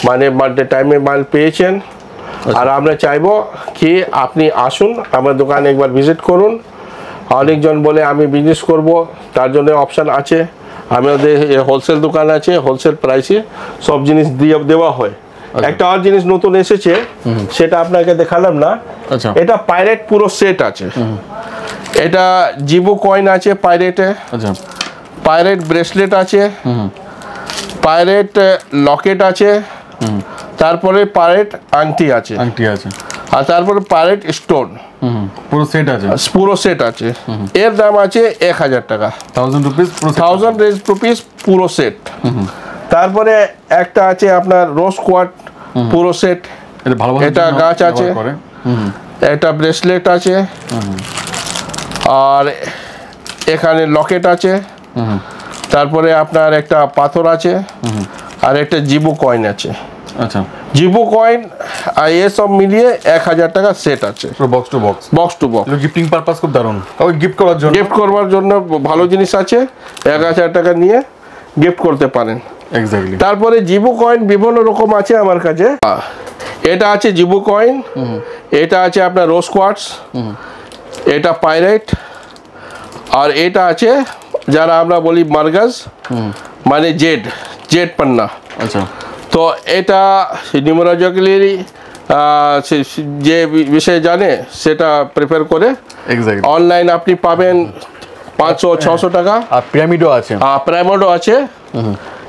মানে টাইমে মাল পেয়েছেন। আর আমরা চাইবো কি আপনি আসুন আমার দোকানে একবার ভিজিট করুন। অনেকজন বলে আমি বিজনেস করব, তার জন্য অপশান আছে। আমাদের হোলসেল দোকান আছে, হোলসেল প্রাইসে সব জিনিস দেওয়া হয়। একটা আর জিনিস নতুন এসেছে, সেটা আপনাকে দেখালাম না। আচ্ছা এটা পাইরেট পুরো সেট আছে। এটা জিবু কয়েন আছে পাইরেটে, আচ্ছা পাইরেট ব্রেসলেট আছে, পাইরেট লকেট আছে, তারপরে পাইরেট আংটি আছে, আর তারপরে পাইরেট স্টোন, পুরো সেট আছে, পুরো সেট আছে। এর দাম আছে 1000 টাকা, 1000 রুপিস, 1000 রুপিস পুরো সেট। তারপরে একটা আছে আপনার রোজ কোয়ার্ট পুরো সেট, এটা গাছ আছে, একটা ব্রেসলেট আছে, আর এখানে লকেট আছে, তারপরে আপনার একটা পাথর আছে, আর একটা জিবু কয়েন আছে। আচ্ছা জিবু কয়েন আর এসব মিলিয়ে 1000 টাকা সেট আছে, box to box, box to box. Gifting purpose খুব দারুণ, ওই গিফট করার জন্য, গিফট করবার জন্য ভালো জিনিস আছে। 1000 টাকা নিয়ে গিফট করতে পারেন। এক্স্যাক্টলি। তারপরে জিবু কয়েন বিভিন্ন রকম আছে আমার কাছে। এটা আছে জিবু কয়েন, এটা আছে আপনার রোজ কোয়ার্টস, এটা পাইরাইট, আর এটা আছে যারা আমরা বলি মার্গাজ, মানে জেড পান্না। আচ্ছা, তো এটা নিউমারোলজিক্যালি যে বিষয়ে জানে সেটা প্রেফার করে। এক্স্যাক্টলি। অনলাইন আপনি পাবেন 500-600 টাকা। আর পিরামিডও আছে। প্রাইমোডও আছে,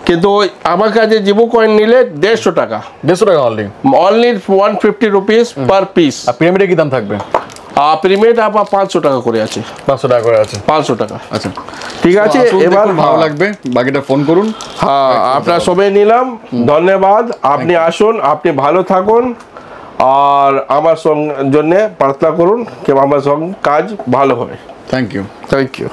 কিন্তু আমার কাছে জিবু কয়েন নিলে 150 টাকা। 150 টাকা only? Only 150 rupees per piece. আর পিরামিডে কি দাম থাকবে? প্রিমিয়াম আবার 500 টাকা করে আছে। 500 টাকা করে আছে? 500 টাকা। আচ্ছা, ঠিক আছে। এবার ভালো লাগবে, বাকিটা ফোন করুন। হ্যাঁ, আপনার সবাই নিলাম, ধন্যবাদ। আপনি আসুন, আপনি ভালো থাকুন, আর আমার জন্য প্রার্থনা করুন যে আমার সঙ্গে কাজ ভালো হবে। Thank you. Thank you.